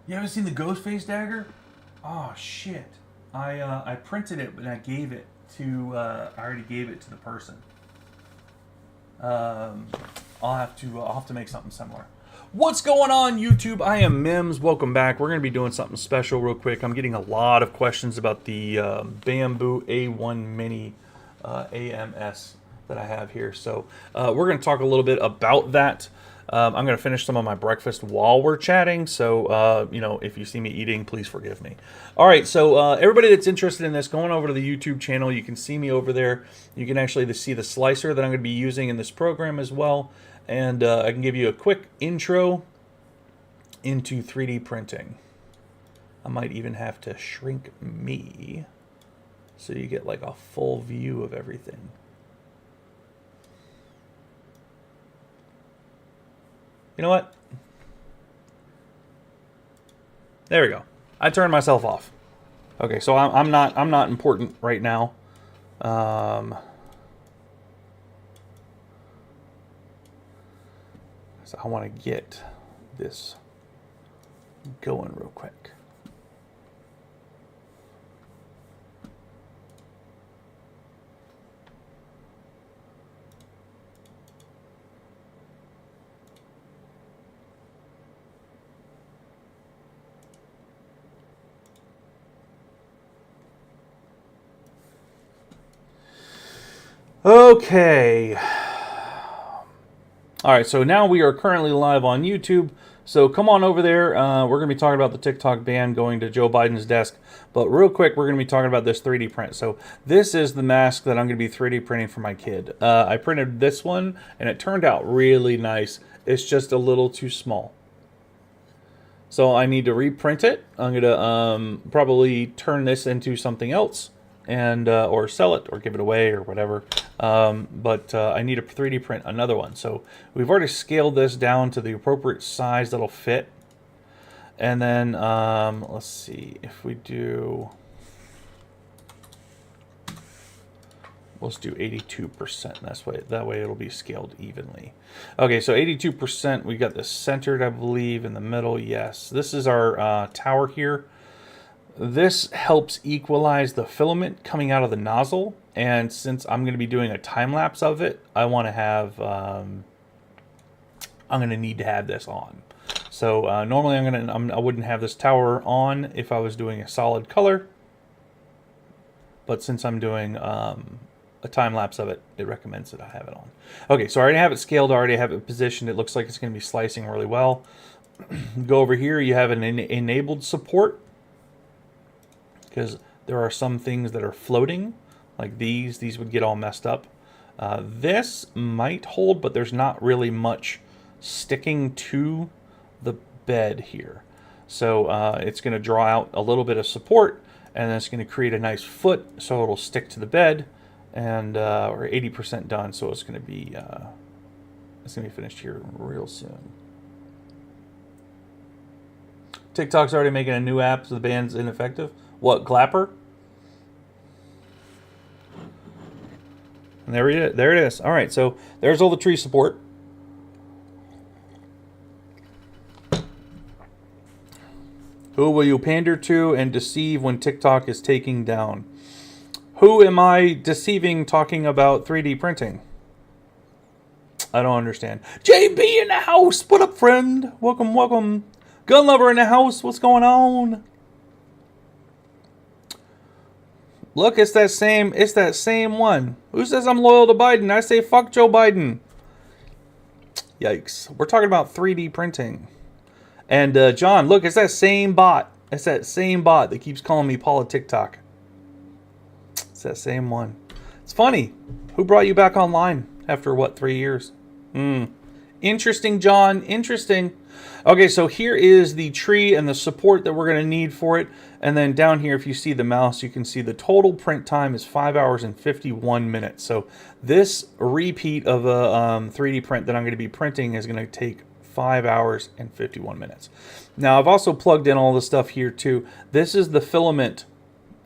You haven't seen the ghost face dagger? Oh shit! I printed it, but I gave it to I already gave it to the person. Um, I'll have to make something similar. What's going on, YouTube? I am Mims. Welcome back. We're going to be doing something special real quick. I'm getting a lot of questions about the Bamboo A1 Mini AMS that I have here. So we're going to talk a little bit about that. I'm going to finish some of my breakfast while we're chatting. So, you know, if you see me eating, please forgive me. All right. So everybody that's interested in this, going over to the YouTube channel, you can see me over there. You can actually see the slicer that I'm going to be using in this program as well. And I can give you a quick intro into 3D printing. I might even have to shrink me so you get like a full view of everything. You know what? There we go. I turned myself off. Okay, so I'm not important right now. So I want to get this going real quick. Okay. All right, so now we are currently live on YouTube. So come on over there. We're going to be talking about the TikTok ban going to Joe Biden's desk. But real quick, we're going to be talking about this 3D print. So this is the mask that I'm going to be 3D printing for my kid. I printed this one, and it turned out really nice. It's just a little too small. So I need to reprint it. I'm going to probably turn this into something else, and or sell it or give it away or whatever. But I need to 3D print another one. So we've already scaled this down to the appropriate size that'll fit. And then let's see if we do. Let's do 82%. That way it'll be scaled evenly. Okay, so 82%. We got this centered, I believe, in the middle. Yes, this is our tower here. This helps equalize the filament coming out of the nozzle, and since I'm going to be doing a time lapse of it, I want to have I'm going to need to have this on. So normally I wouldn't have this tower on if I was doing a solid color, but since I'm doing a time lapse of it, it recommends that I have it on. Okay, so I already have it scaled, I already have it positioned. It looks like it's going to be slicing really well. Go over here, you have an enabled support, because there are some things that are floating, like these. These would get all messed up. This might hold, but there's not really much sticking to the bed here. So it's going to draw out a little bit of support, and then it's going to create a nice foot, so it'll stick to the bed. And we're 80% done, so it's going to be finished here real soon. TikTok's already making a new app, so the ban's ineffective. What, Clapper? And there it is. All right, so there's all the tree support. Who will you pander to and deceive when TikTok is taking down? Who am I deceiving talking about 3D printing? I don't understand. JB in the house! What up, friend? Welcome, welcome. Gun lover in the house. What's going on? Look, it's that same one. Who says I'm loyal to Biden? I say fuck Joe Biden. Yikes. We're talking about 3D printing. And John, look, it's that same bot. It's that same bot that keeps calling me Paula TikTok. It's that same one. It's funny. Who brought you back online after, what, 3 years? Interesting, John. Interesting. Okay, so here is the tree and the support that we're going to need for it. And then down here, if you see the mouse, you can see the total print time is 5 hours and 51 minutes. So this repeat of a 3D print that I'm going to be printing is going to take 5 hours and 51 minutes. Now, I've also plugged in all the stuff here too. This is the filament.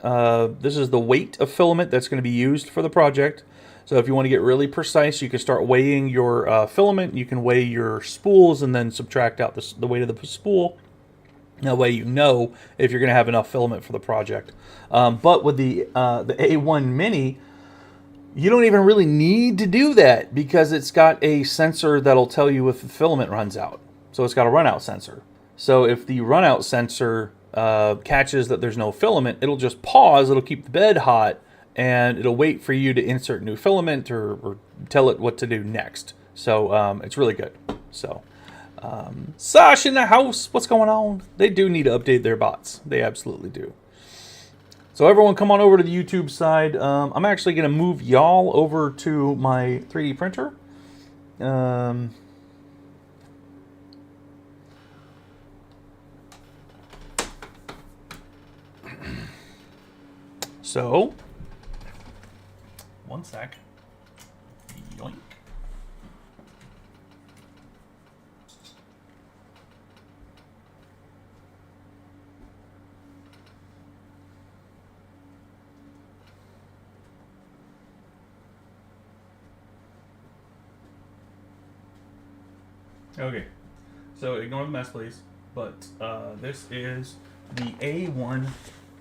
This is the weight of filament that's going to be used for the project. So if you want to get really precise, you can start weighing your filament. You can weigh your spools and then subtract out the weight of the spool. That way you know if you're going to have enough filament for the project. But with the A1 Mini, you don't even really need to do that because it's got a sensor that'll tell you if the filament runs out. So it's got a runout sensor. So if the runout sensor catches that there's no filament, it'll just pause, it'll keep the bed hot, and it'll wait for you to insert new filament or tell it what to do next. So it's really good. So Sash in the house, what's going on? They do need to update their bots. They absolutely do. So everyone come on over to the YouTube side. I'm actually going to move y'all over to my 3D printer. So, one sec. Yoink. Okay, so ignore the mess, please. But this is the A1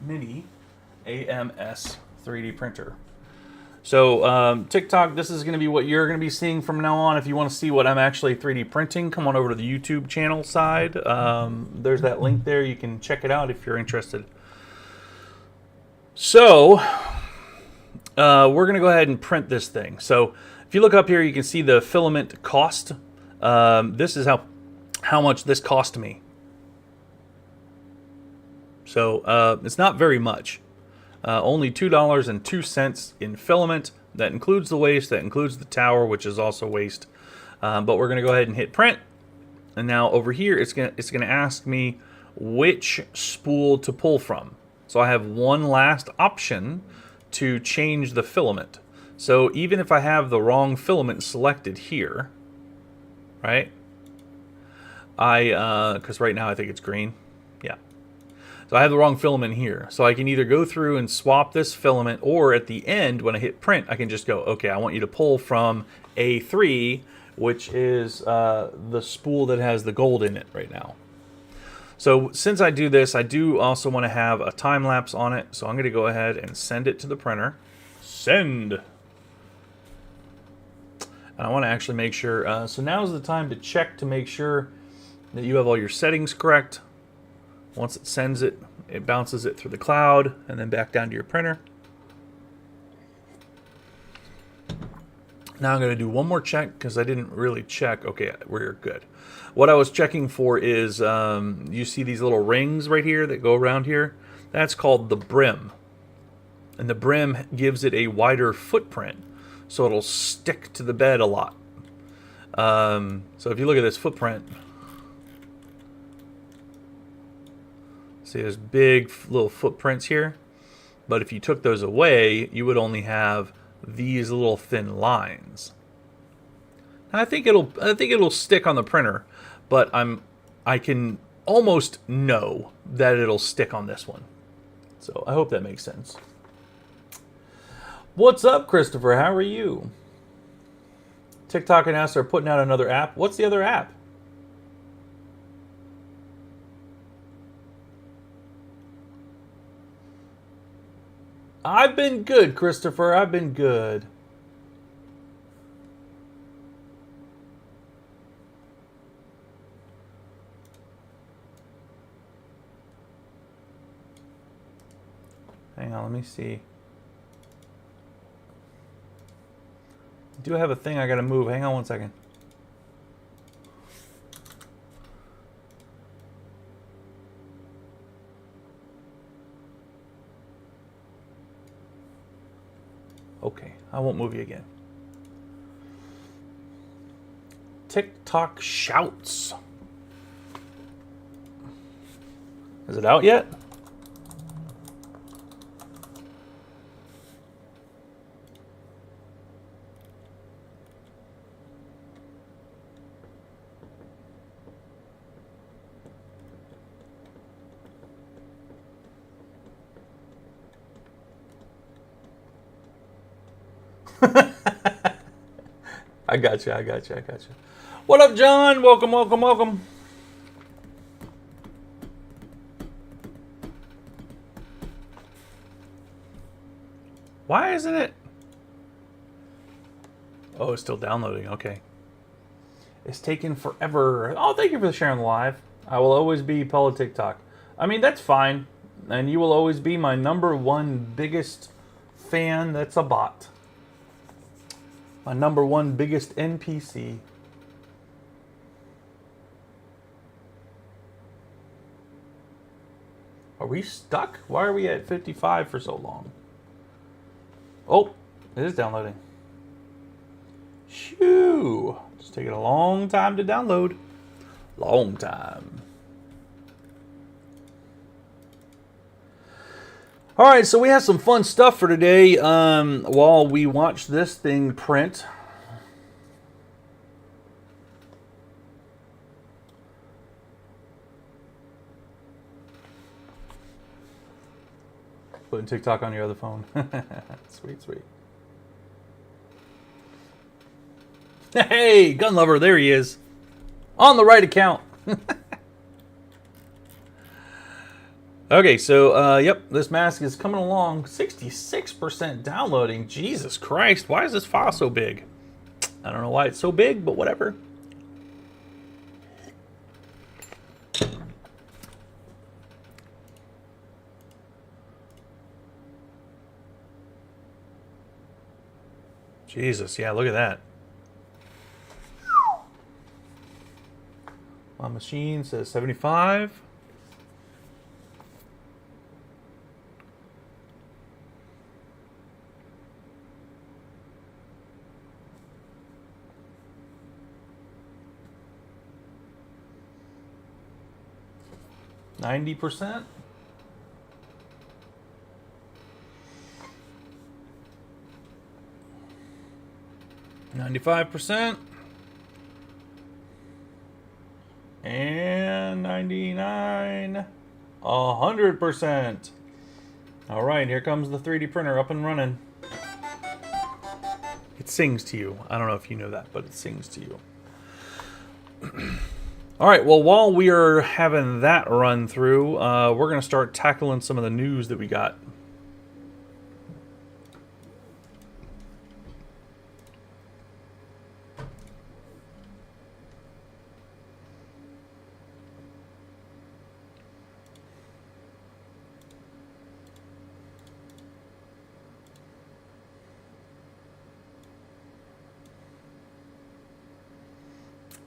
Mini AMS 3D printer. So TikTok, this is going to be what you're going to be seeing from now on. If you want to see what I'm actually 3D printing, come on over to the YouTube channel side. There's that link there. You can check it out if you're interested. So we're going to go ahead and print this thing. So if you look up here, you can see the filament cost. This is how much this cost me. So it's not very much. Only $2.02 in filament. That includes the waste. That includes the tower, which is also waste. But we're going to go ahead and hit print. And now over here, it's gonna ask me which spool to pull from. So I have one last option to change the filament. So even if I have the wrong filament selected here, right? Because right now I think it's green. Yeah. So I have the wrong filament here. So I can either go through and swap this filament, or at the end, when I hit print, I can just go, okay, I want you to pull from A3, which is the spool that has the gold in it right now. So since I do this, I do also want to have a time lapse on it. So I'm going to go ahead and send it to the printer. Send. And I want to actually make sure, so now is the time to check to make sure that you have all your settings correct. Once it sends it, it bounces it through the cloud and then back down to your printer. Now I'm going to do one more check because I didn't really check. Okay, we're good. What I was checking for is, you see these little rings right here that go around here? That's called the brim. And the brim gives it a wider footprint, so it'll stick to the bed a lot. So if you look at this footprint, see there's big little footprints here, but if you took those away, you would only have these little thin lines. Now, I think it'll stick on the printer, but I can almost know that it'll stick on this one. So I hope that makes sense. What's up, Christopher? How are you? TikTok and us are putting out another app. What's the other app? I've been good, Christopher. I've been good. Hang on, let me see. I do have a thing I gotta move. Hang on one second. Okay, I won't move you again. TikTok shouts. Is it out yet? I got you. What up, John? Welcome. Why isn't it? Oh, it's still downloading. Okay. It's taken forever. Oh, thank you for sharing the live. I will always be Paula TikTok. I mean, that's fine. And you will always be my #1 biggest fan that's a bot. My #1 biggest NPC. Are we stuck? Why are we at 55 for so long? Oh, it is downloading. Shoo! It's taking a long time to download. Long time. All right, so we have some fun stuff for today while we watch this thing print. Putting TikTok on your other phone. Sweet, sweet. Hey, gun lover, there he is. On the right account. Okay, so, yep, this mask is coming along. 66% downloading. Jesus Christ, why is this file so big? I don't know why it's so big, but whatever. Jesus, yeah, look at that. My machine says 75. %. 95%. And 99. 100%. All right, here comes the 3D printer up and running. It sings to you. I don't know if you know that, but it sings to you. All right, well, while we are having that run through, we're going to start tackling some of the news that we got.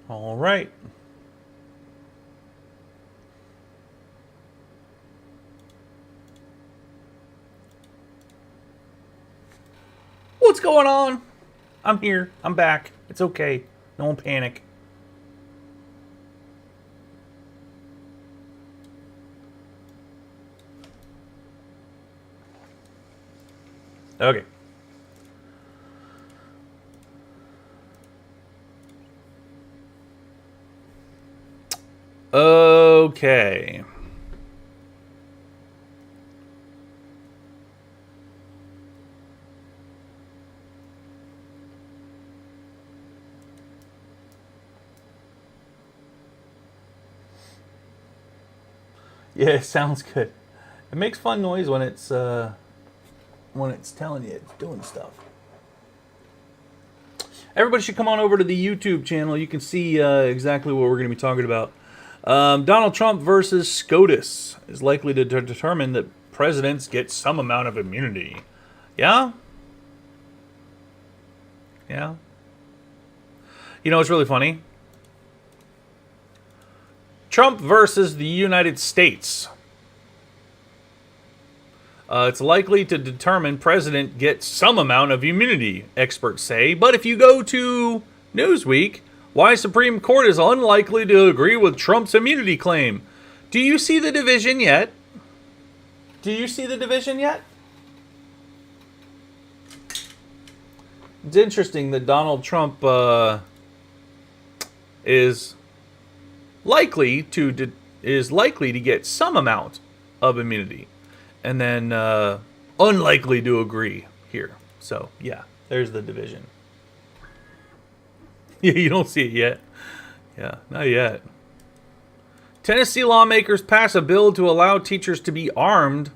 All right. What's going on? I'm here. I'm back. It's okay. No one panic. Okay. Okay. Yeah, it sounds good. It makes fun noise when it's telling you it's doing stuff. Everybody should come on over to the YouTube channel. You can see exactly what we're going to be talking about. Donald Trump versus SCOTUS is likely to determine that presidents get some amount of immunity. Yeah? Yeah? You know, it's really funny. Trump versus the United States. It's likely to determine president gets some amount of immunity, experts say. But if you go to Newsweek, why Supreme Court is unlikely to agree with Trump's immunity claim. Do you see the division yet? Do you see the division yet? It's interesting that Donald Trump is likely to get some amount of immunity, and then unlikely to agree here. So yeah, there's the division. Yeah, you don't see it yet. Yeah, not yet. Tennessee lawmakers pass a bill to allow teachers to be armed.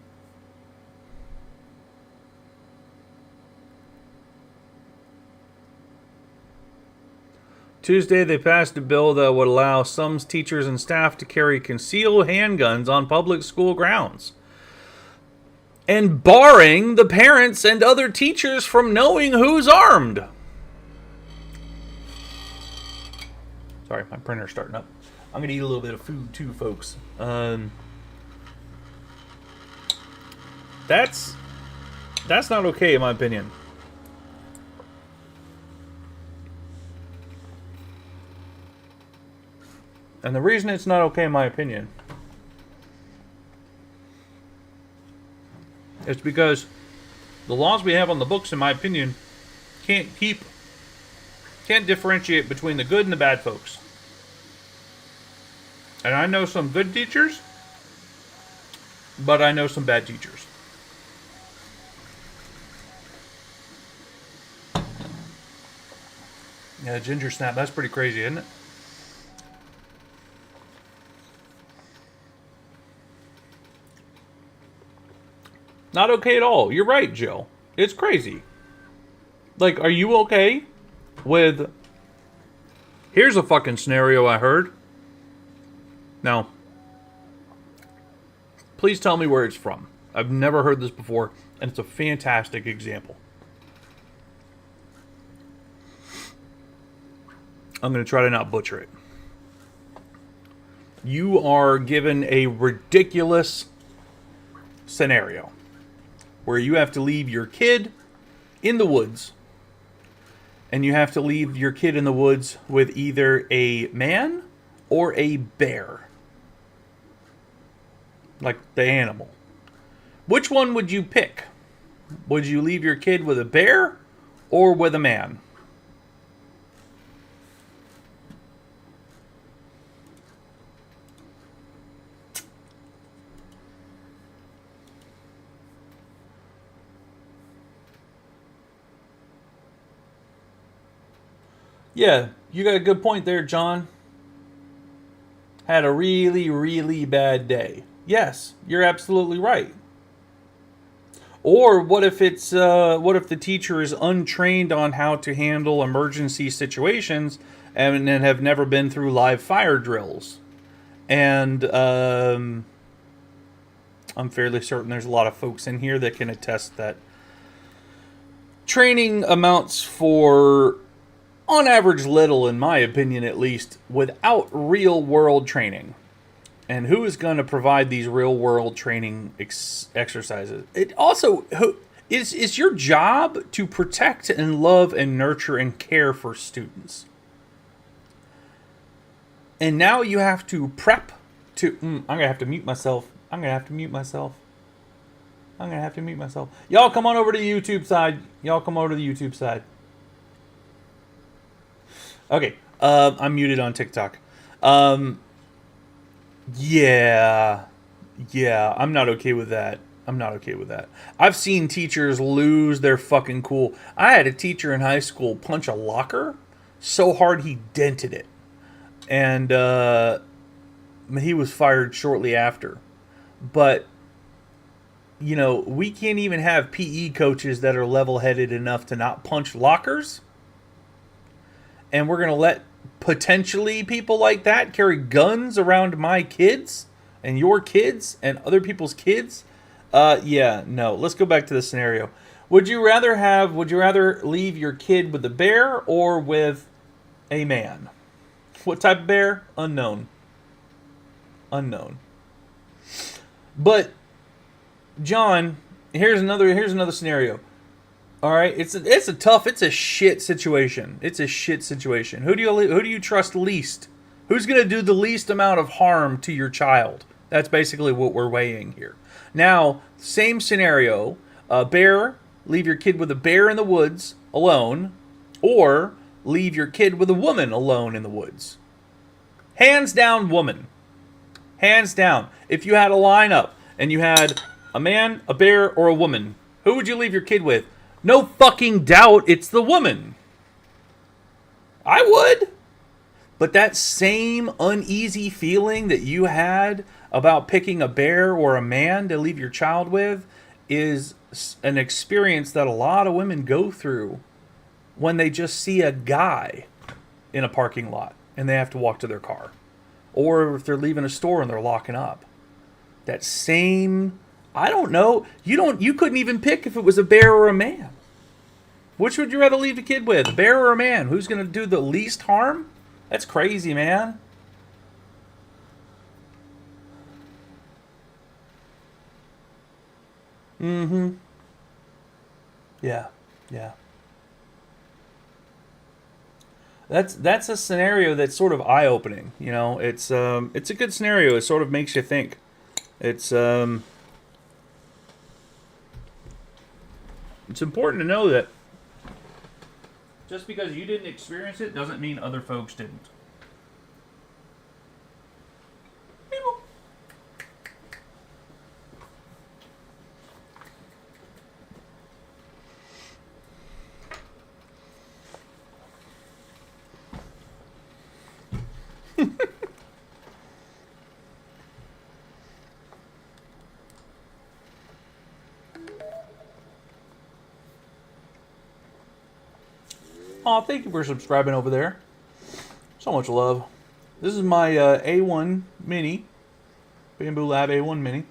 Tuesday, they passed a bill that would allow some teachers and staff to carry concealed handguns on public school grounds, and barring the parents and other teachers from knowing who's armed. Sorry, my printer's starting up. I'm going to eat a little bit of food too, folks. That's not okay, in my opinion. And the reason it's not okay, in my opinion, is because the laws we have on the books, in my opinion, can't differentiate between the good and the bad folks. And I know some good teachers, but I know some bad teachers. Yeah, ginger snap, that's pretty crazy, isn't it? Not okay at all. You're right, Jill. It's crazy. Like, are you okay with... Here's a fucking scenario I heard. Now, please tell me where it's from. I've never heard this before, and it's a fantastic example. I'm going to try to not butcher it. You are given a ridiculous scenario where you have to leave your kid in the woods, and you have to leave your kid in the woods with either a man or a bear. Like the animal. Which one would you pick? Would you leave your kid with a bear or with a man? Yeah, you got a good point there, John. Had a really, really bad day. Yes, you're absolutely right. Or what if the teacher is untrained on how to handle emergency situations and have never been through live fire drills? And I'm fairly certain there's a lot of folks in here that can attest that training amounts for, on average, little, in my opinion at least, without real-world training. And who is going to provide these real-world training exercises? It also, it's your job to protect and love and nurture and care for students. And now you have to prep to... I'm going to have to mute myself. Y'all come on over to the YouTube side. Okay, I'm muted on TikTok. Yeah, I'm not okay with that. I've seen teachers lose their fucking cool. I had a teacher in high school punch a locker so hard he dented it. And he was fired shortly after. But, you know, we can't even have PE coaches that are level-headed enough to not punch lockers. And we're going to let potentially people like that carry guns around my kids and your kids and other people's kids? Yeah, no. Let's go back to the scenario. Would you rather leave your kid with a bear or with a man? What type of bear? Unknown. But John, here's another scenario. All right, it's a shit situation. Who do you trust least? Who's going to do the least amount of harm to your child? That's basically what we're weighing here. Now, same scenario, bear, leave your kid with a bear in the woods alone, or leave your kid with a woman alone in the woods. Hands down, woman. Hands down. If you had a lineup and you had a man, a bear, or a woman, who would you leave your kid with? No fucking doubt it's the woman. I would. But that same uneasy feeling that you had about picking a bear or a man to leave your child with is an experience that a lot of women go through when they just see a guy. in a parking lot and they have to walk to their car. Or if they're leaving a store and they're locking up. That same, I don't know. You couldn't even pick if it was a bear or a man. Which would you rather leave the kid with? A bear or a man? Who's going to do the least harm? That's crazy, man. Mm-hmm. Yeah. Yeah. That's a scenario that's sort of eye-opening. You know, it's a good scenario. It sort of makes you think. It's important to know that just because you didn't experience it doesn't mean other folks didn't. Oh, thank you for subscribing over there. So much love. This is my A1 Mini. Bamboo Lab A1 Mini.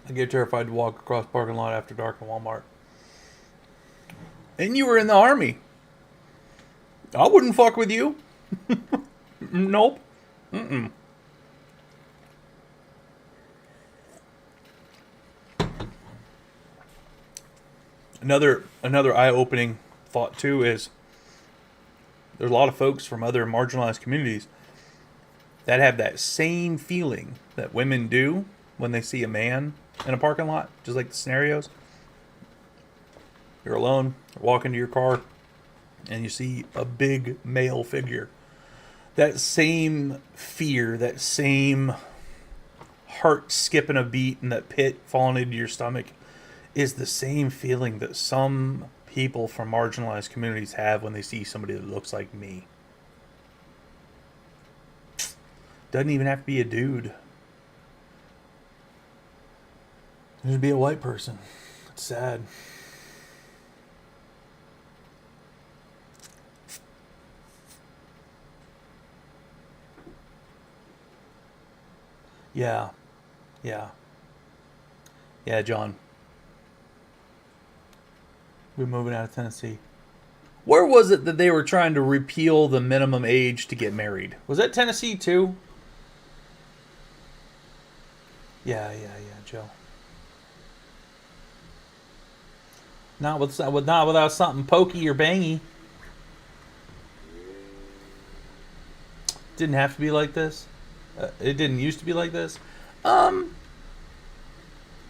I get terrified to walk across parking lot after dark in Walmart. And you were in the Army. I wouldn't fuck with you. Nope. Mm-mm. Another eye-opening thought too is there's a lot of folks from other marginalized communities that have that same feeling that women do when they see a man in a parking lot, just like the scenarios. You're alone, walking to your car, and you see a big male figure. That same fear, that same heart skipping a beat and that pit falling into your stomach is the same feeling that some people from marginalized communities have when they see somebody that looks like me. Doesn't even have to be a dude. It should be a white person. It's sad. Yeah. Yeah. Yeah, John. We're moving out of Tennessee. Where was it that they were trying to repeal the minimum age to get married? Was that Tennessee too? Yeah, Joe. Not without something pokey or bangy. Didn't have to be like this. It didn't used to be like this. I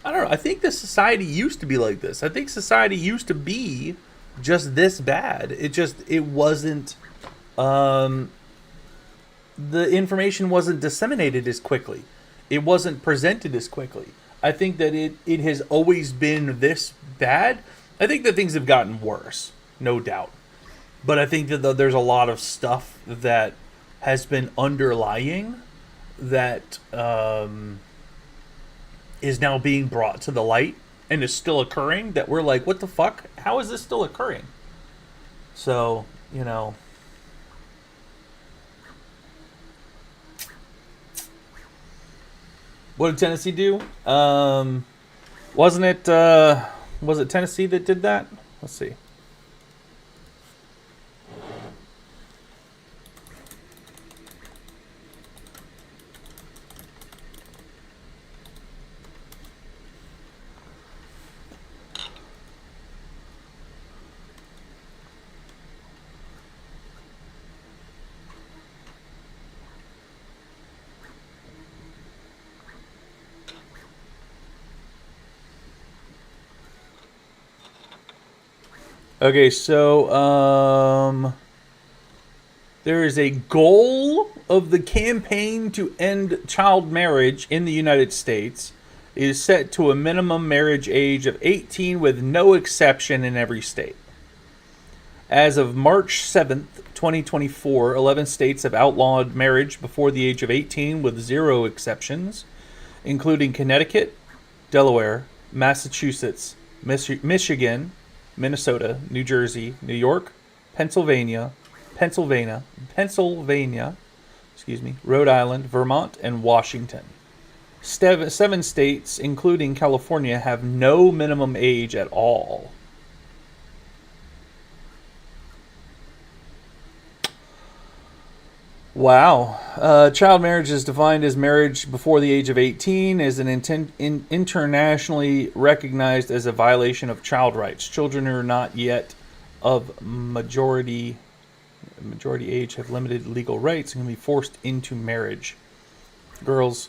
don't know. I think the society used to be like this. I think society used to be just this bad. It wasn't. The information wasn't disseminated as quickly. It wasn't presented as quickly. I think that it has always been this bad. I think that things have gotten worse, no doubt. But I think that there's a lot of stuff that has been underlying that is now being brought to the light and is still occurring, that we're like, what the fuck? How is this still occurring? So, you know. What did Tennessee do? Was it Tennessee that did that? Let's see. Okay, so there is a goal of the campaign to end child marriage in the United States is set to a minimum marriage age of 18 with no exception in every state. As of March 7th, 2024, 11 states have outlawed marriage before the age of 18 with 0 exceptions, including Connecticut, Delaware, Massachusetts, Michigan, Minnesota, New Jersey, New York, Pennsylvania, Pennsylvania, Rhode Island, Vermont, and Washington. 7 states, including California, have no minimum age at all. Wow. Child marriage is defined as marriage before the age of 18, is internationally recognized as a violation of child rights. Children who are not yet of majority age have limited legal rights and can be forced into marriage. Girls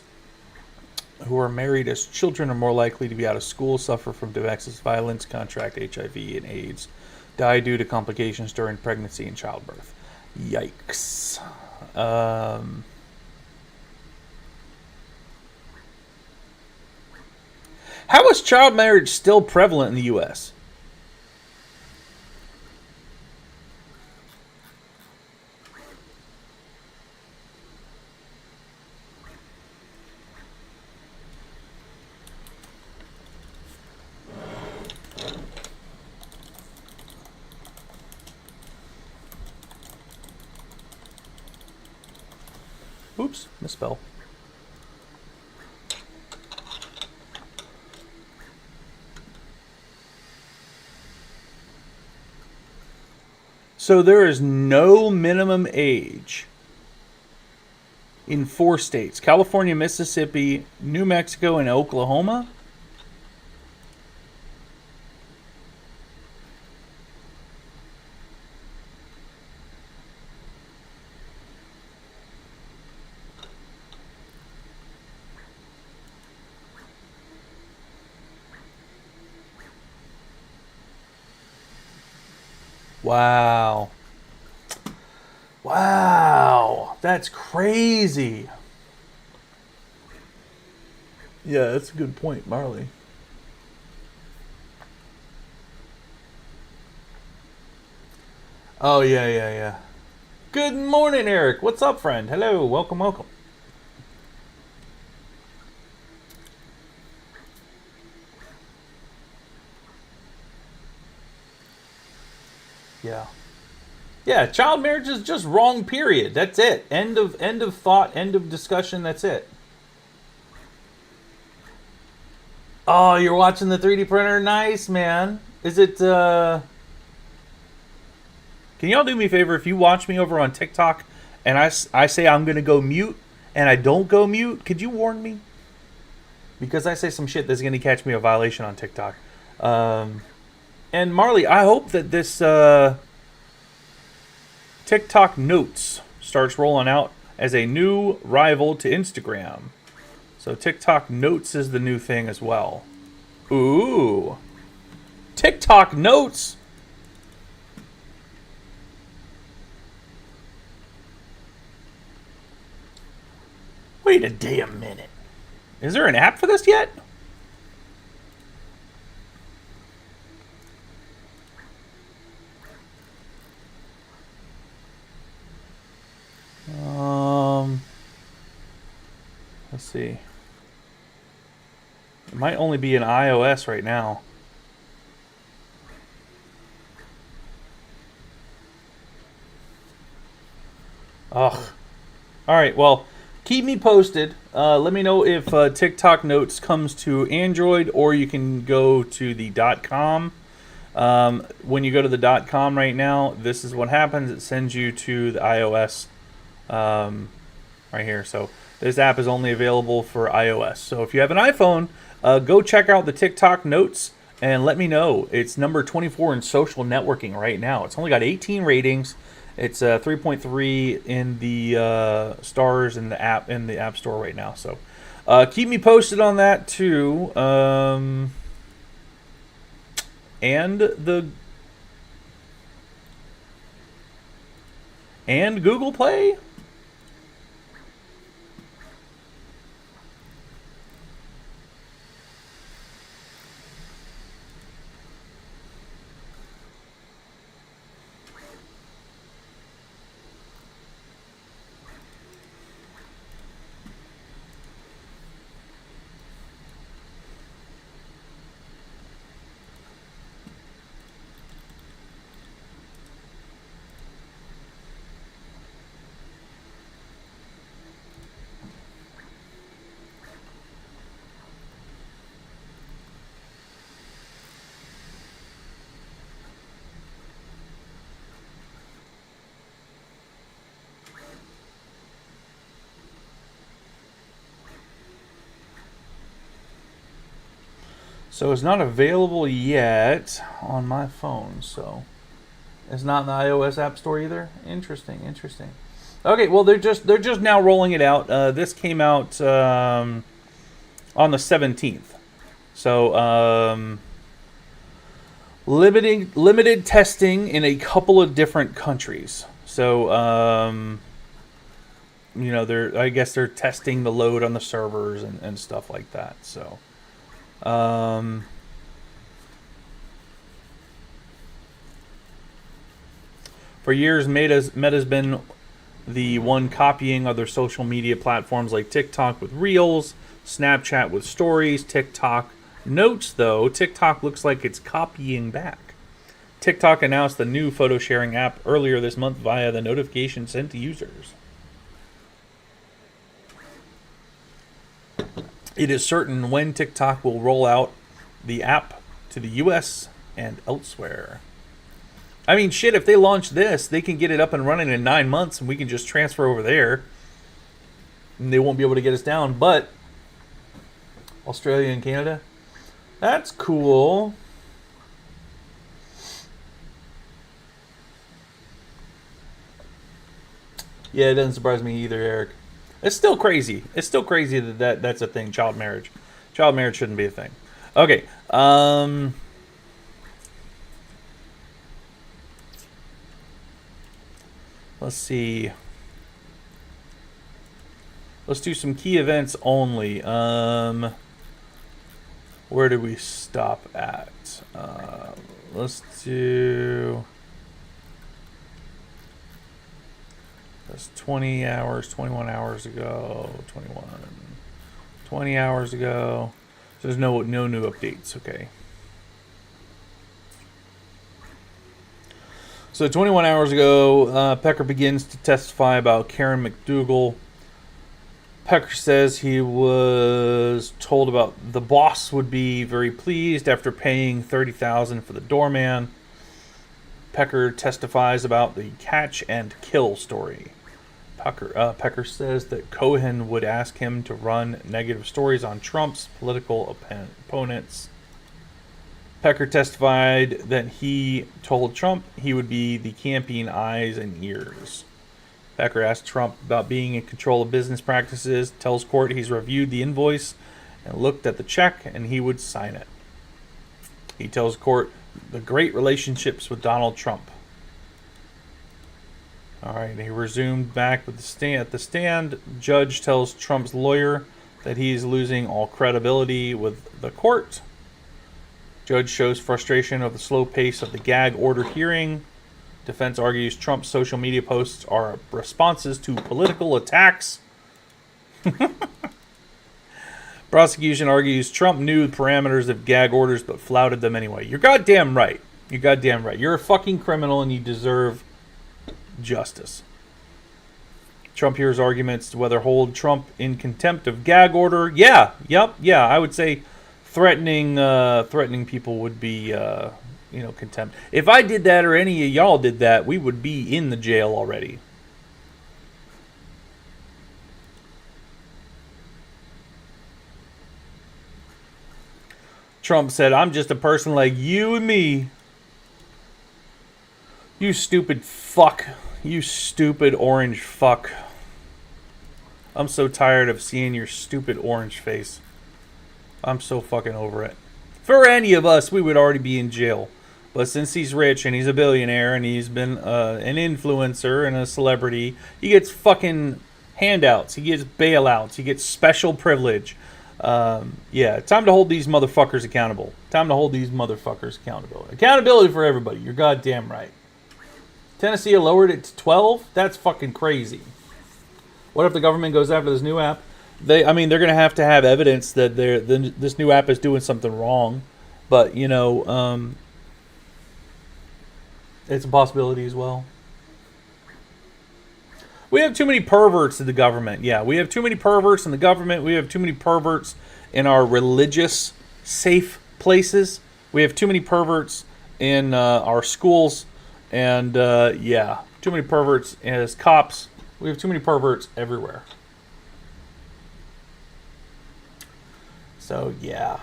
who are married as children are more likely to be out of school, suffer from domestic violence, contract HIV and AIDS, die due to complications during pregnancy and childbirth. Yikes. How is child marriage still prevalent in the U.S.? Oops, misspell. So there is no minimum age in 4 states: California, Mississippi, New Mexico, and Oklahoma. Wow. Wow. That's crazy. Yeah, that's a good point, Marley. Oh, yeah. Good morning, Eric. What's up, friend? Hello. Welcome. Yeah. Yeah, child marriage is just wrong, period. That's it. End of thought, end of discussion, that's it. Oh, you're watching the 3D printer? Nice, man. Is it Can y'all do me a favor if you watch me over on TikTok and I say I'm going to go mute and I don't go mute, could you warn me? Because I say some shit that's going to catch me a violation on TikTok. And Marley, I hope that this TikTok Notes starts rolling out as a new rival to Instagram. So TikTok Notes is the new thing as well. Ooh. TikTok Notes? Wait a damn minute. Is there an app for this yet? Let's see. It might only be in iOS right now. Ugh. Alright, well, keep me posted. Let me know if TikTok Notes comes to Android, or you can go to the .com. When you go to the .com right now, this is what happens. It sends you to the iOS right here. So this app is only available for iOS. So if you have an iPhone, go check out the TikTok Notes and let me know. It's number 24 in social networking right now. It's only got 18 ratings. It's 3.3 in the stars in the app store right now. So keep me posted on that too. And Google Play. So it's not available yet on my phone. So it's not in the iOS App Store either. Interesting, interesting. Okay, well they're just now rolling it out. This came out on the 17th. So limited testing in a couple of different countries. So you know, I guess they're testing the load on the servers and stuff like that. So for years, Meta's been the one copying other social media platforms like TikTok with Reels, Snapchat with Stories, TikTok Notes, though. TikTok looks like it's copying back. TikTok announced the new photo sharing app earlier this month via the notification sent to users. It is certain when TikTok will roll out the app to the US and elsewhere. I mean, shit, if they launch this, they can get it up and running in 9 months and we can just transfer over there. And they won't be able to get us down. But Australia and Canada, that's cool. Yeah, it doesn't surprise me either, Eric. It's still crazy. It's still crazy that that's a thing, child marriage. Child marriage shouldn't be a thing. Okay. Let's see. Let's do some key events only. Where did we stop at? Let's do... That's 20 hours, 21 hours ago, 20 hours ago. So there's no new updates, okay. So 21 hours ago, Pecker begins to testify about Karen McDougal. Pecker says he was told about the boss would be very pleased after paying $30,000 for the doorman. Pecker testifies about the catch and kill story. Pecker says that Cohen would ask him to run negative stories on Trump's political opponents. Pecker testified that he told Trump he would be the campaign eyes and ears. Pecker asked Trump about being in control of business practices, tells court he's reviewed the invoice and looked at the check and he would sign it. He tells court the great relationships with Donald Trump. All right, he resumed back with at the stand. Judge tells Trump's lawyer that he's losing all credibility with the court. Judge shows frustration of the slow pace of the gag order hearing. Defense argues Trump's social media posts are responses to political attacks. Prosecution argues Trump knew the parameters of gag orders but flouted them anyway. You're goddamn right. You're goddamn right. You're a fucking criminal and you deserve justice. Trump hears arguments to whether hold Trump in contempt of gag order. Yeah, I would say threatening people would be contempt. If I did that or any of y'all did that, we would be in the jail already. Trump said, "I'm just a person like you and me." You stupid fuck. You stupid orange fuck. I'm so tired of seeing your stupid orange face. I'm so fucking over it. For any of us, we would already be in jail. But since he's rich and he's a billionaire and he's been an influencer and a celebrity, he gets fucking handouts. He gets bailouts. He gets special privilege. Yeah, time to hold these motherfuckers accountable. Time to hold these motherfuckers accountable. Accountability for everybody. You're goddamn right. Tennessee lowered it to 12? That's fucking crazy. What if the government goes after this new app? They're going to have evidence that this new app is doing something wrong. But, it's a possibility as well. We have too many perverts in the government. Yeah, we have too many perverts in the government. We have too many perverts in our religious safe places. We have too many perverts in our schools. And, too many perverts as cops. We have too many perverts everywhere. So, yeah.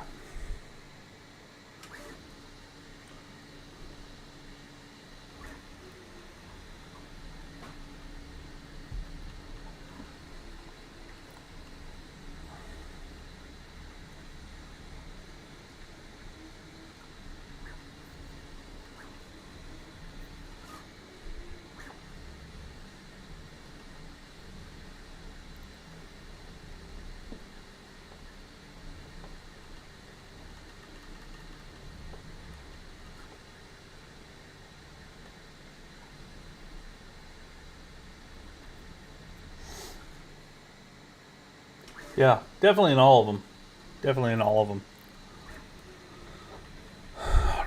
Yeah, definitely in all of them. Definitely in all of them.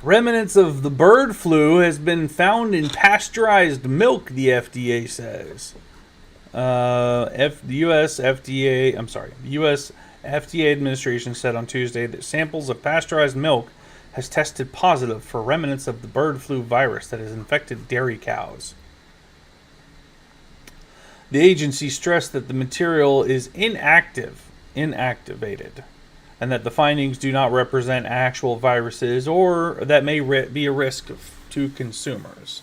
Remnants of the bird flu has been found in pasteurized milk, the FDA says. The U.S. FDA, I'm sorry, the U.S. FDA administration said on Tuesday that samples of pasteurized milk has tested positive for remnants of the bird flu virus that has infected dairy cows. The agency stressed that the material is inactivated, and that the findings do not represent actual viruses or that may be a risk to consumers.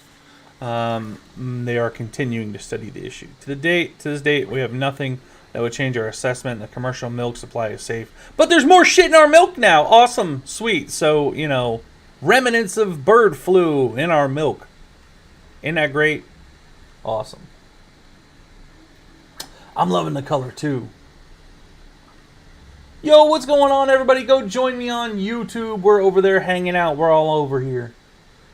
They are continuing to study the issue. To this date, we have nothing that would change our assessment. The commercial milk supply is safe, but there's more shit in our milk now. Awesome, sweet. So remnants of bird flu in our milk. Ain't that great? Awesome. I'm loving the color too. Yo, what's going on, everybody? Go join me on YouTube. We're over there hanging out. We're all over here.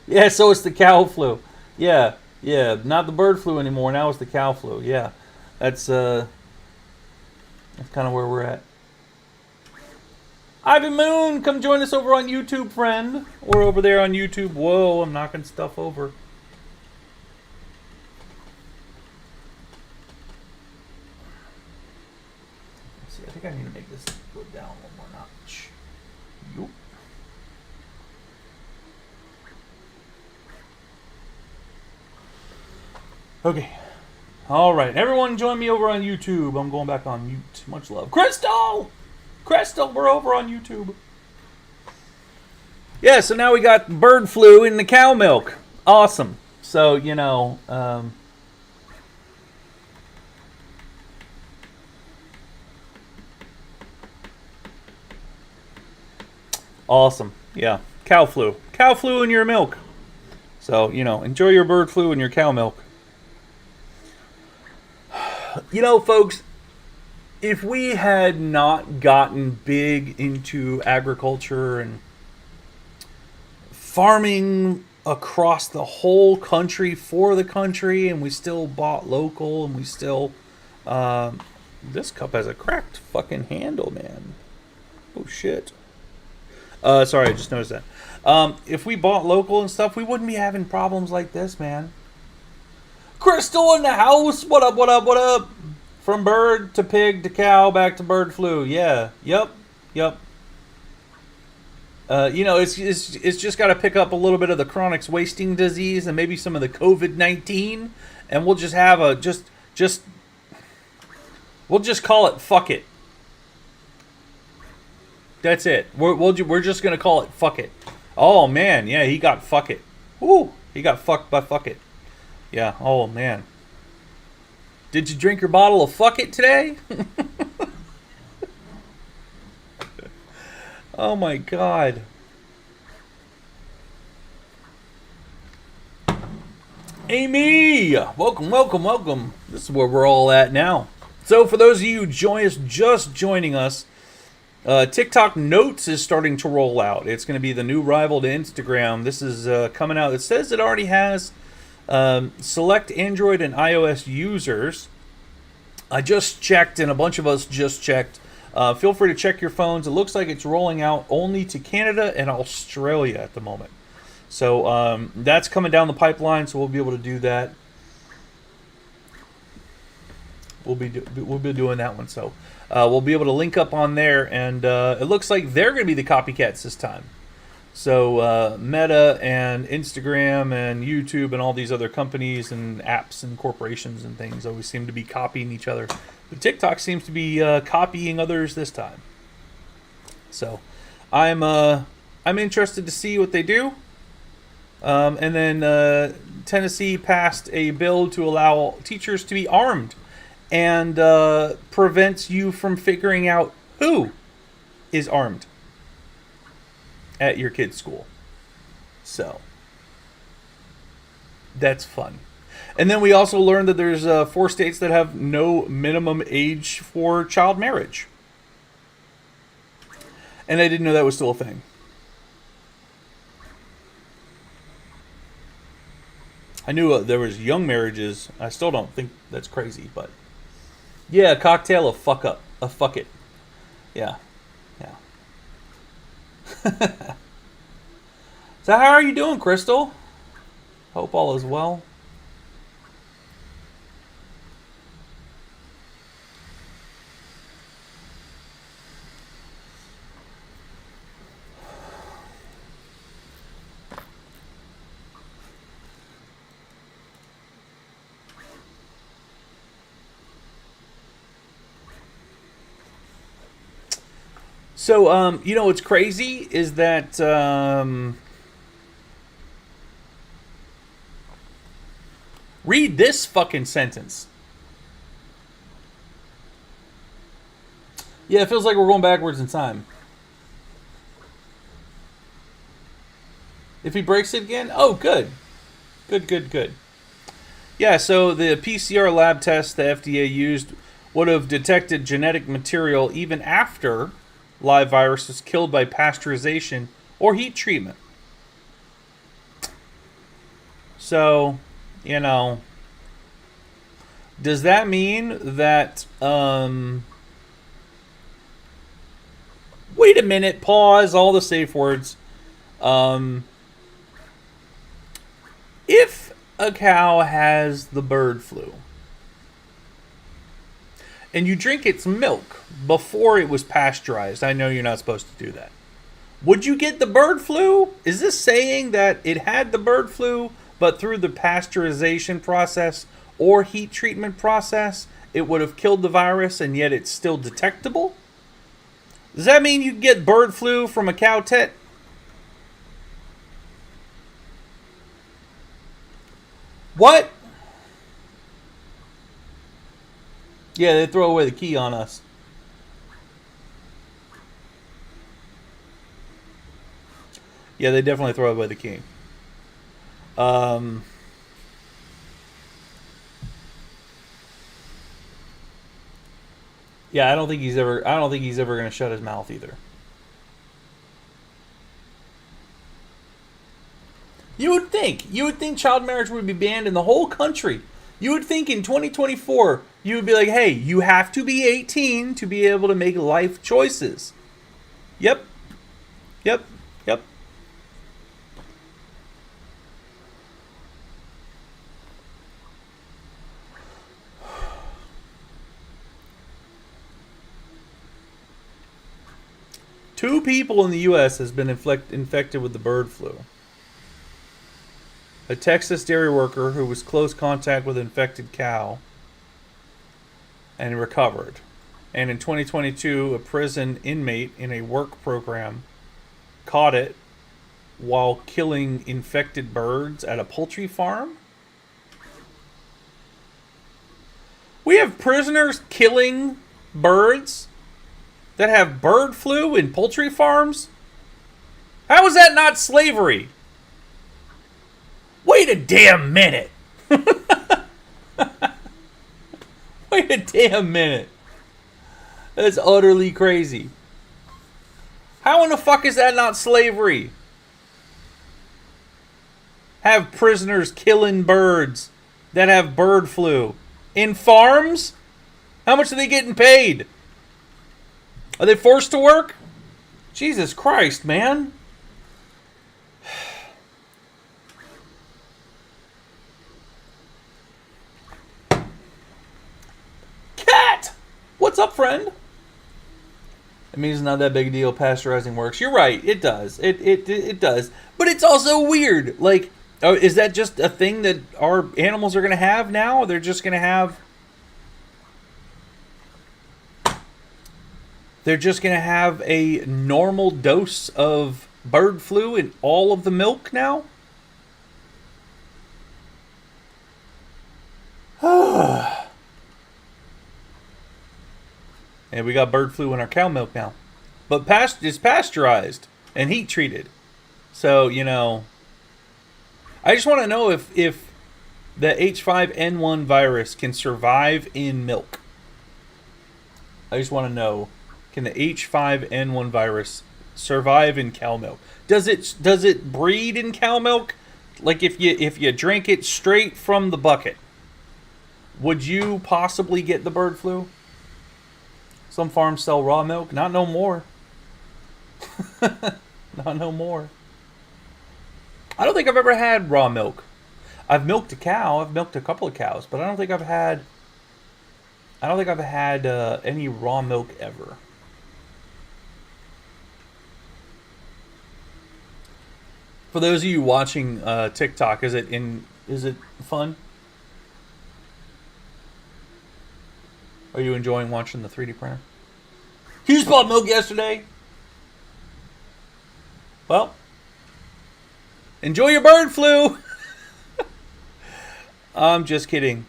Yeah, so it's the cow flu. Yeah, not the bird flu anymore. Now it's the cow flu. Yeah, that's kind of where we're at. Ivy Moon, come join us over on YouTube, friend. We're over there on YouTube. Whoa, I'm knocking stuff over. Let's see, I think I need to make this go down one more notch. Yup. Okay. All right. Everyone join me over on YouTube. I'm going back on mute. Much love. Crystal, we're over on YouTube. Yeah, so now we got bird flu in the cow milk. Awesome. So, awesome. Yeah. Cow flu. Cow flu in your milk. So, enjoy your bird flu in your cow milk. Folks, if we had not gotten big into agriculture and farming across the whole country for the country, and we still bought local, and we still... this cup has a cracked fucking handle, man. Oh, shit. Sorry, I just noticed that. If we bought local and stuff, we wouldn't be having problems like this, man. Crystal in the house. What up, what up, what up? From bird to pig to cow, back to bird flu. Yeah. Yep. It's just got to pick up a little bit of the chronic wasting disease and maybe some of the COVID-19, and we'll just have we'll just call it fuck it. That's it. We're just gonna call it fuck it. Oh man, yeah, he got fuck it. Woo, he got fucked by fuck it. Yeah. Oh man. Did you drink your bottle of fuck it today? Oh my god. Amy! Welcome. This is where we're all at now. So for those of you just joining us, TikTok Notes is starting to roll out. It's going to be the new rival to Instagram. This is coming out. It says it already has select Android and iOS users. I just checked, and a bunch of us just checked. Feel free to check your phones. It looks like it's rolling out only to Canada and Australia at the moment. So that's coming down the pipeline, so we'll be able to do that. We'll be doing that one. So we'll be able to link up on there, and it looks like they're going to be the copycats this time. So Meta and Instagram and YouTube and all these other companies and apps and corporations and things always seem to be copying each other. But TikTok seems to be copying others this time. So I'm interested to see what they do. And then Tennessee passed a bill to allow teachers to be armed and prevents you from figuring out who is armed at your kid's school. So that's fun. And then we also learned that there's 4 states that have no minimum age for child marriage. And I didn't know that was still a thing. I knew there was young marriages. I still don't think that's crazy, but yeah, a cocktail of fuck it. Yeah. Yeah. So how are you doing, Crystal? Hope all is well. So, you know what's crazy is that read this fucking sentence. Yeah, it feels like we're going backwards in time. If he breaks it again, oh, good. Good. Yeah, so the PCR lab test the FDA used would have detected genetic material even after live virus was killed by pasteurization or heat treatment. So, you know, does that mean that, wait a minute, pause, all the safe words. If a cow has the bird flu and you drink its milk before it was pasteurized, I know you're not supposed to do that. Would you get the bird flu? Is this saying that it had the bird flu, but through the pasteurization process or heat treatment process, it would have killed the virus and yet it's still detectable? Does that mean you get bird flu from a cow tit? What? Yeah, they throw away the key on us. Yeah, they definitely throw away the key. Yeah, I don't think he's ever going to shut his mouth either. You would think child marriage would be banned in the whole country. You would think in 2024 you would be like, "Hey, you have to be 18 to be able to make life choices." Yep. Yep. Yep. Two people in the U.S. has been infected with the bird flu. A Texas dairy worker who was close contact with an infected cow and recovered. And in 2022, a prison inmate in a work program caught it while killing infected birds at a poultry farm. We have prisoners killing birds that have bird flu in poultry farms? How is that not slavery? Wait a damn minute. Wait a damn minute. That's utterly crazy. How in the fuck is that not slavery? Have prisoners killing birds that have bird flu in farms? How much are they getting paid? Are they forced to work? Jesus Christ, man. Cat! What's up, friend? It means it's not that big a deal. Pasteurizing works. You're right. It does. It does. But it's also weird. Like, is that just a thing that our animals are going to have now? They're just going to have... They're just going to have a normal dose of bird flu in all of the milk now? And we got bird flu in our cow milk now. But it's pasteurized and heat treated. So, you know, I just want to know if the H5N1 virus can survive in milk. I just want to know, can the H5N1 virus survive in cow milk? Does it breed in cow milk? Like if you drink it straight from the bucket, would you possibly get the bird flu? Some farms sell raw milk. Not no more. Not no more. I don't think I've ever had raw milk. I've milked a cow. I've milked a couple of cows, but I don't think I've had any raw milk ever. For those of you watching TikTok, is it fun? Are you enjoying watching the 3D printer? You just bought milk yesterday? Well, enjoy your bird flu. I'm just kidding.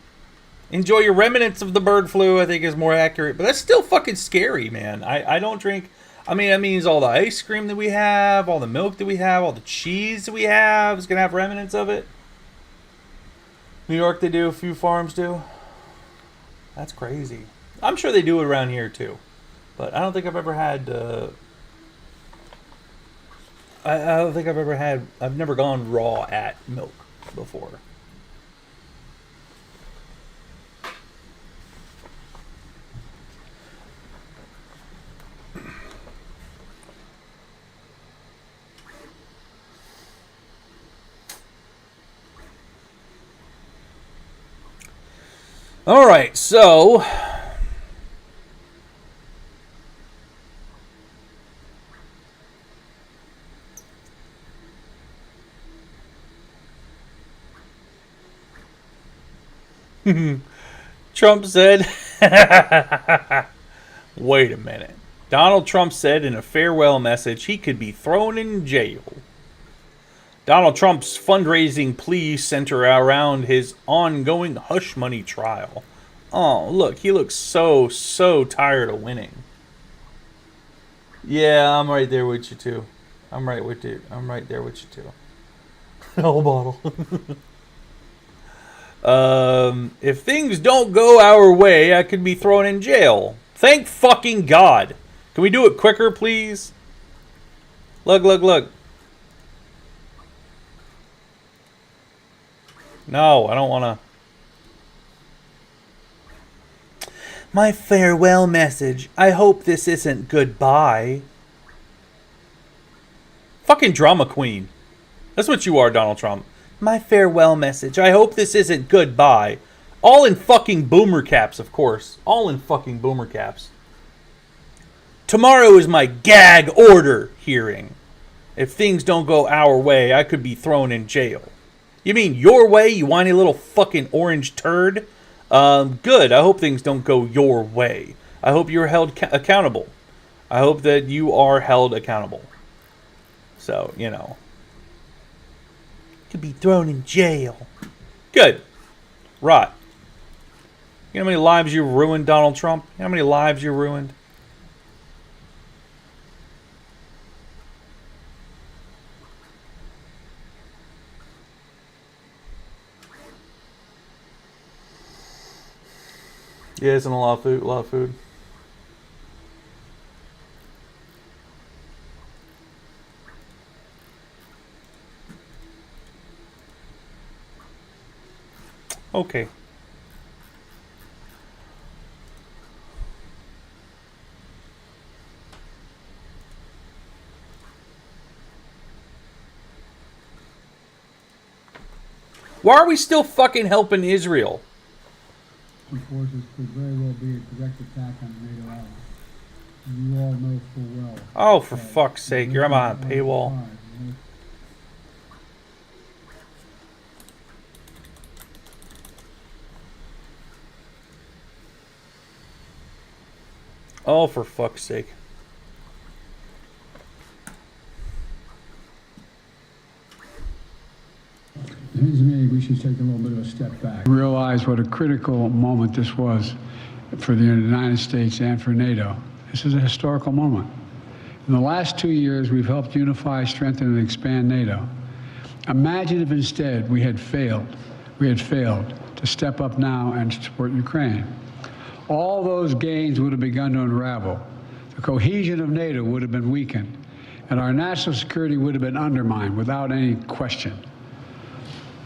Enjoy your remnants of the bird flu, I think is more accurate. But that's still fucking scary, man. I don't drink... I mean, that means all the ice cream that we have, all the milk that we have, all the cheese that we have is going to have remnants of it. New York, they do. A few farms do. That's crazy. I'm sure they do it around here, too. But I don't think I've ever had... I don't think I've ever had... I've never gone raw at milk before. All right, so Trump said, wait a minute. Donald Trump said in a farewell message he could be thrown in jail. Donald Trump's fundraising pleas center around his ongoing hush money trial. Oh, look, he looks so tired of winning. Yeah, I'm right there with you too. I'm right there with you too. Whole bottle. If things don't go our way, I could be thrown in jail. Thank fucking God. Can we do it quicker, please? Look. No, I don't want to. My farewell message. I hope this isn't goodbye. Fucking drama queen. That's what you are, Donald Trump. My farewell message. I hope this isn't goodbye. All in fucking boomer caps, of course. All in fucking boomer caps. Tomorrow is my gag order hearing. If things don't go our way, I could be thrown in jail. You mean your way, you whiny little fucking orange turd? Good. I hope things don't go your way. I hope you're held accountable. I hope that you are held accountable. So, you know. Could be thrown in jail. Good. Rot. You know how many lives you ruined, Donald Trump? You know how many lives you ruined? Yeah, it's in a lot of food. Okay. Why are we still fucking helping Israel? Forces could very well be a direct attack on NATO allies. You all know full well. Oh, for fuck's sake, you're on a paywall. Oh, for fuck's sake. It seems to me we should take a little bit of a step back. Realize what a critical moment this was for the United States and for NATO. This is a historical moment. In the last 2 years, we've helped unify, strengthen, and expand NATO. Imagine if instead we had failed to step up now and support Ukraine. All those gains would have begun to unravel. The cohesion of NATO would have been weakened, and our national security would have been undermined without any question.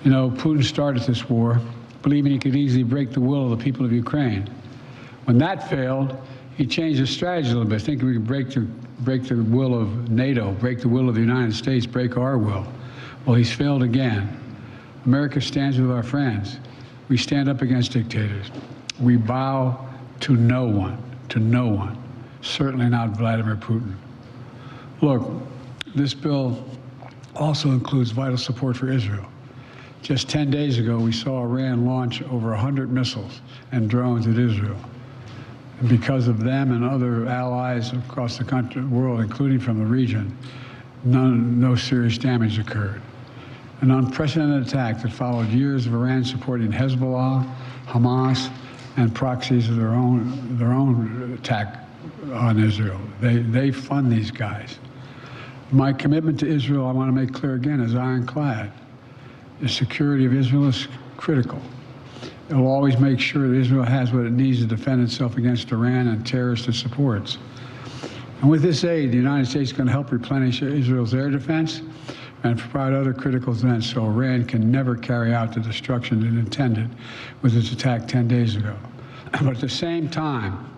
You know, Putin started this war believing he could easily break the will of the people of Ukraine. When that failed, He changed his strategy a little bit, thinking we could break the will of NATO, break the will of the United States, break our will. Well, he's failed again. America stands with our friends. We stand up against dictators. We bow to no one, certainly not Vladimir Putin. Look, this bill also includes vital support for Israel. Just 10 days ago, we saw Iran launch over 100 missiles and drones at Israel. And because of them and other allies across the country, world, including from the region, no serious damage occurred. An unprecedented attack that followed years of Iran supporting Hezbollah, Hamas, and proxies of their own attack on Israel. They fund these guys. My commitment to Israel, I want to make clear again, is ironclad. The security of Israel is critical. It will always make sure that Israel has what it needs to defend itself against Iran and terrorists it supports. And with this aid, the United States is going to help replenish Israel's air defense and provide other critical events so Iran can never carry out the destruction it intended with its attack 10 days ago. But at the same time,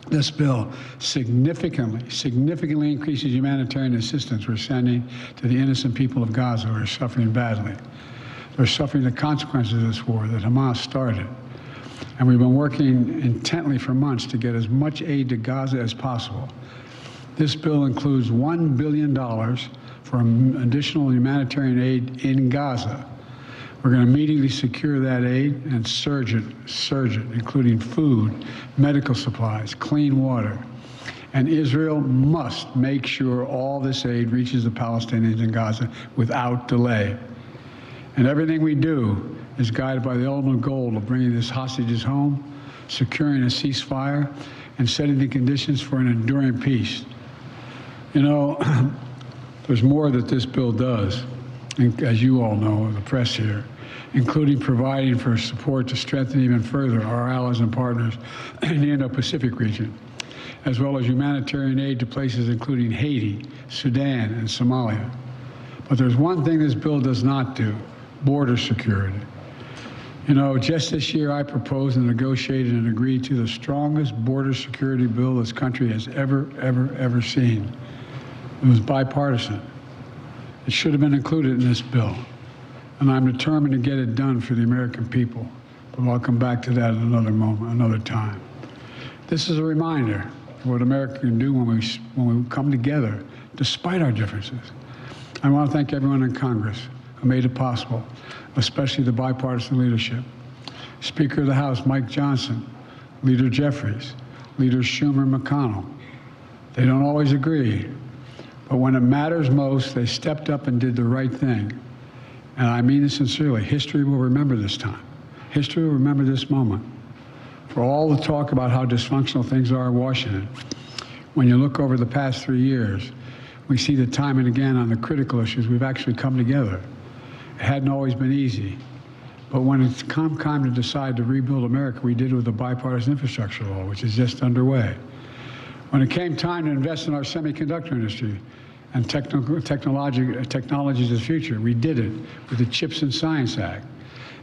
this bill significantly increases humanitarian assistance we're sending to the innocent people of Gaza who are suffering badly. They're suffering the consequences of this war that Hamas started. And we've been working intently for months to get as much aid to Gaza as possible. This bill includes $1 billion for additional humanitarian aid in Gaza. We're going to immediately secure that aid and surge it, including food, medical supplies, clean water. And Israel must make sure all this aid reaches the Palestinians in Gaza without delay. And everything we do is guided by the ultimate goal of bringing these hostages home, securing a ceasefire, and setting the conditions for an enduring peace. You know, there's more that this bill does, as you all know, the press here, including providing for support to strengthen even further our allies and partners in the Indo-Pacific region, as well as humanitarian aid to places including Haiti, Sudan, and Somalia. But there's one thing this bill does not do: border security. You know, just this year I proposed and negotiated and agreed to the strongest border security bill this country has ever seen. It was bipartisan. It should have been included in this bill. And I'm determined to get it done for the American people. But I'll come back to that at another moment, another time. This is a reminder of what America can do when we come together, despite our differences. I want to thank everyone in Congress who made it possible, especially the bipartisan leadership. Speaker of the House, Mike Johnson, Leader Jeffries, Leaders Schumer and McConnell. They don't always agree, but when it matters most, they stepped up and did the right thing. And I mean this sincerely. History will remember this time. History will remember this moment. For all the talk about how dysfunctional things are in Washington, when you look over the past 3 years, we see that time and again on the critical issues, we've actually come together. It hadn't always been easy. But when it's come time to decide to rebuild America, we did it with the bipartisan infrastructure law, which is just underway. When it came time to invest in our semiconductor industry and technologies of the future, we did it with the Chips and Science Act.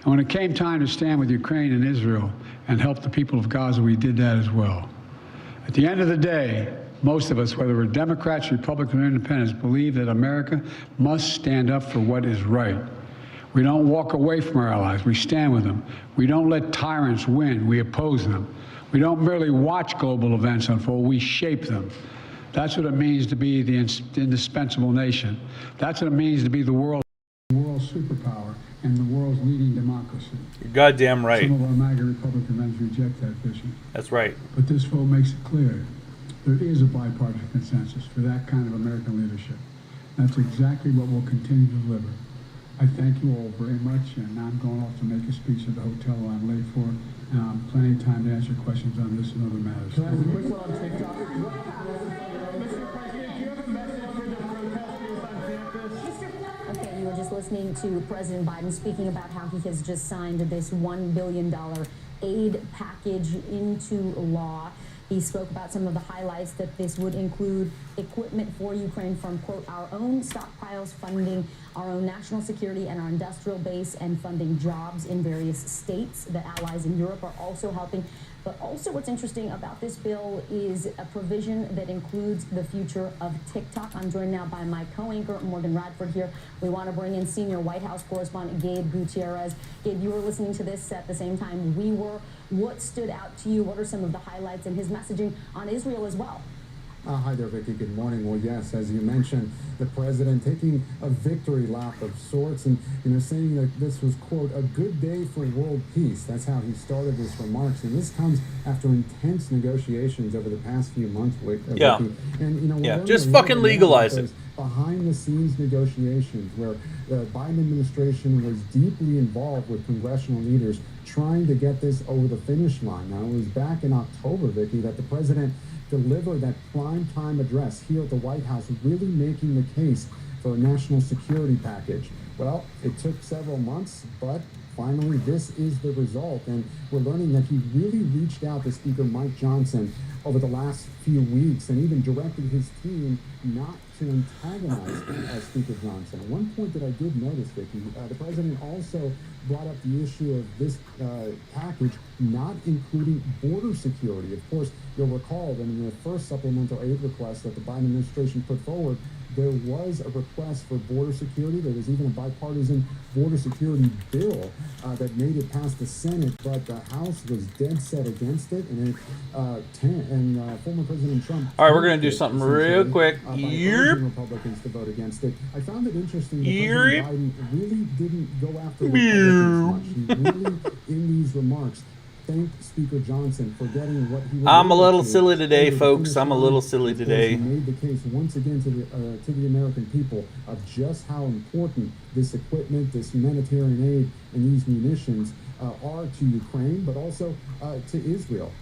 And when it came time to stand with Ukraine and Israel and help the people of Gaza, we did that as well. At the end of the day, most of us, whether we're Democrats, Republicans, or Independents, believe that America must stand up for what is right. We don't walk away from our allies. We stand with them. We don't let tyrants win. We oppose them. We don't merely watch global events unfold. We shape them. That's what it means to be the indispensable nation. That's what it means to be the world superpower and the world's leading democracy. You're goddamn right. Some of our MAGA Republican friends reject that vision. That's right. But this vote makes it clear there is a bipartisan consensus for that kind of American leadership. That's exactly what we'll continue to deliver. I thank you all very much, and now I'm going off to make a speech at the hotel I'm late for, and I have plenty of time to answer questions on this and other matters. Can I ask a quick one on TikTok? Mr. President, do you have a message for the protesters on campus? Okay, you were just listening to President Biden speaking about how he has just signed this $1 billion aid package into law. He spoke about some of the highlights, that this would include equipment for Ukraine from, quote, our own stockpiles, funding our own national security and our industrial base, and funding jobs in various states. The allies in Europe are also helping. But also what's interesting about this bill is a provision that includes the future of TikTok. I'm joined now by my co-anchor, Morgan Radford here. We want to bring in senior White House correspondent Gabe Gutierrez. Gabe, you were listening to this at the same time we were. What stood out to you? What are some of the highlights in his messaging on Israel as well? Hi there, Vicky. Good morning. Well, yes, as you mentioned, the president taking a victory lap of sorts and, saying that this was, quote, a good day for world peace. That's how he started his remarks. And this comes after intense negotiations over the past few months, Vicky. Yeah. And, yeah, just fucking legalize it. Behind-the-scenes negotiations where the Biden administration was deeply involved with congressional leaders trying to get this over the finish line. Now, it was back in October, Vicky, that the president deliver that prime time address here at the White House, really making the case for a national security package. Well, it took several months, but finally this is the result. And we're learning that he really reached out to Speaker Mike Johnson over the last few weeks and even directed his team not to antagonize Speaker Johnson. At one point that I did notice, Vicky, the president also brought up the issue of this package not including border security. Of course, you'll recall that in the first supplemental aid request that the Biden administration put forward, there was a request for border security. There was even a bipartisan border security bill that made it past the Senate, but the House was dead set against it. And former President Trump. All right, we're going to do something real quick. By urging Republicans to vote against it. I found it interesting that President Biden really didn't go after Republicans much. He really, in these remarks, thanked Speaker Johnson for getting what he was. I'm a little silly today, folks. I'm a little silly today. He made the case once again to the American people of just how important this equipment, this humanitarian aid, and these munitions are to Ukraine, but also to Israel.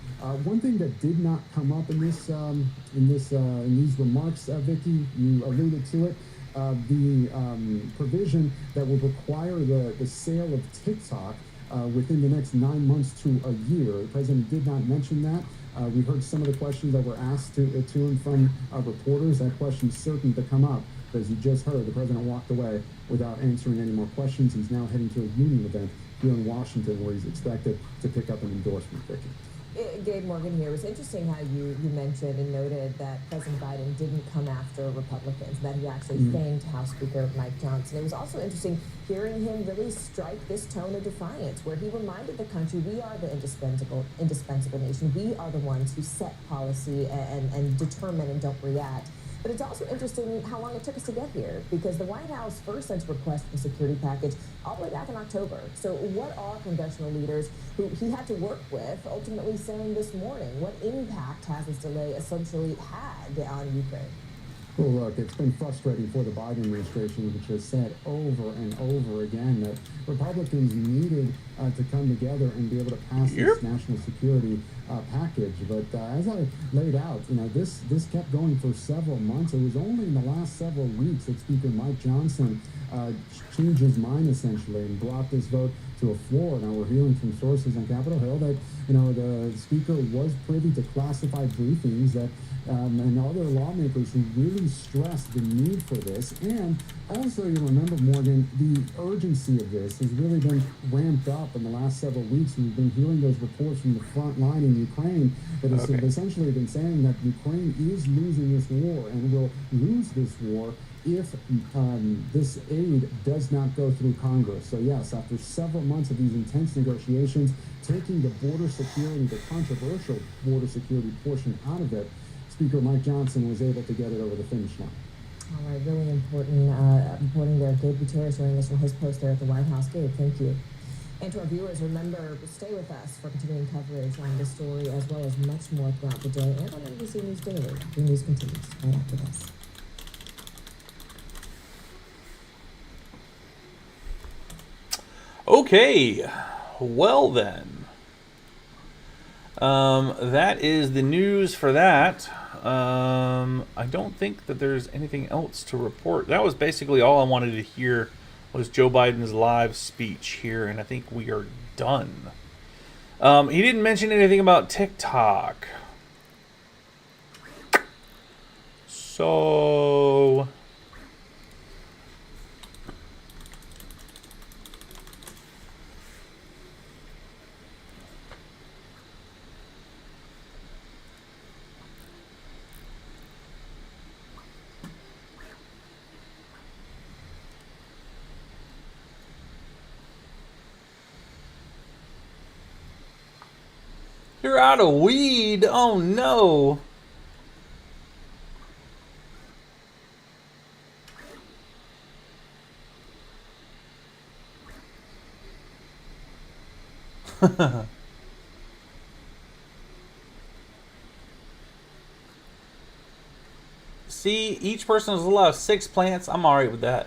One thing that did not come up in these remarks, Vicky, you alluded to it. The provision that would require the sale of TikTok within the next 9 months to a year. The president did not mention that. We heard some of the questions that were asked to him from reporters. That question's certain to come up, because you just heard the president walked away without answering any more questions. He's now heading to a union event here in Washington where he's expected to pick up an endorsement, Vicky. Gabe, Morgan here. It was interesting how you mentioned and noted that President Biden didn't come after Republicans, that he actually thanked House Speaker Mike Johnson. It was also interesting hearing him really strike this tone of defiance, where he reminded the country we are the indispensable nation. We are the ones who set policy and determine and don't react. But it's also interesting how long it took us to get here, because the White House first sent a request for a security package all the way back in October. So what are congressional leaders who he had to work with ultimately saying this morning? What impact has this delay essentially had on Ukraine? Well, look, it's been frustrating for the Biden administration, which has said over and over again that Republicans needed to come together and be able to pass this national security package. But as I laid out, this kept going for several months. It was only in the last several weeks that Speaker Mike Johnson changed his mind essentially and brought this vote to a floor. Now we're hearing from sources on Capitol Hill that the speaker was privy to classified briefings that and other lawmakers who really stressed the need for this. And also, you remember, Morgan, the urgency of this has really been ramped up in the last several weeks. We've been hearing those reports from the front line in Ukraine that has essentially been saying that Ukraine is losing this war and will lose this war if this aid does not go through Congress. So yes, after several months of these intense negotiations, taking the border security, the controversial border security portion out of it, Speaker Mike Johnson was able to get it over the finish line. All right, really important reporting there. Gabe Gutierrez joining us from his post there at the White House. Gabe, thank you. And to our viewers, remember, stay with us for continuing coverage on this story as well as much more throughout the day and on NBC News Daily. The news continues right after this. Okay, well then, that is the news for that. I don't think that there's anything else to report. That was basically all I wanted to hear was Joe Biden's live speech here, and I think we are done. He didn't mention anything about TikTok. So you're out of weed. Oh no. See, each person is allowed 6 plants. I'm alright with that.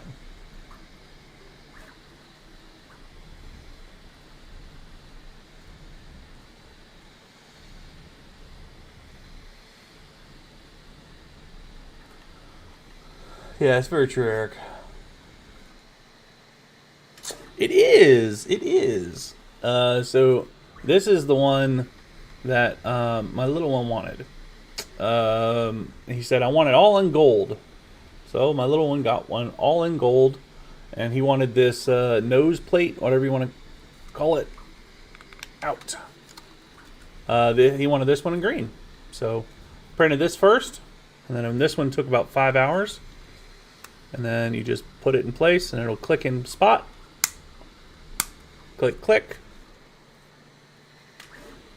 Yeah, it's very true, Eric. It is. It is. So this is the one that my little one wanted. He said, I want it all in gold. So my little one got one all in gold. And he wanted this nose plate, whatever you want to call it, out. He wanted this one in green. So printed this first. And then this one took about 5 hours. And then you just put it in place and it'll click in spot. Click, click.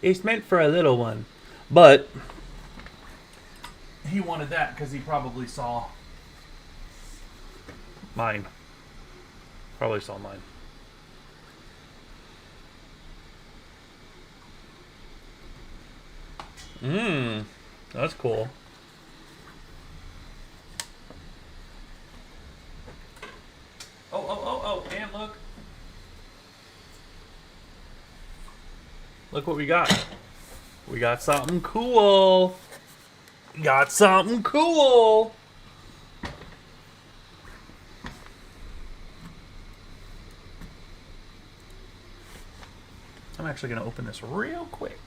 It's meant for a little one. But he wanted that because he probably saw mine. Probably saw mine. That's cool. Oh, and look. Look what we got. We got something cool. Got something cool. I'm actually going to open this real quick.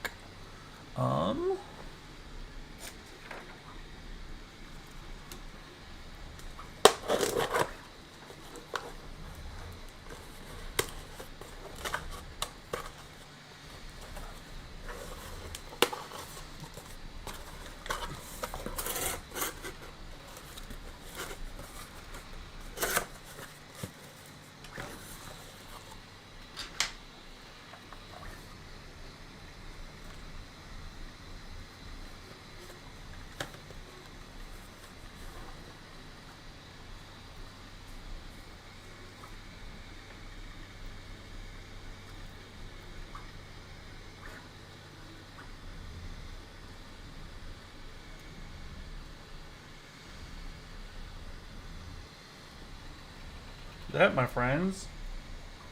That, my friends,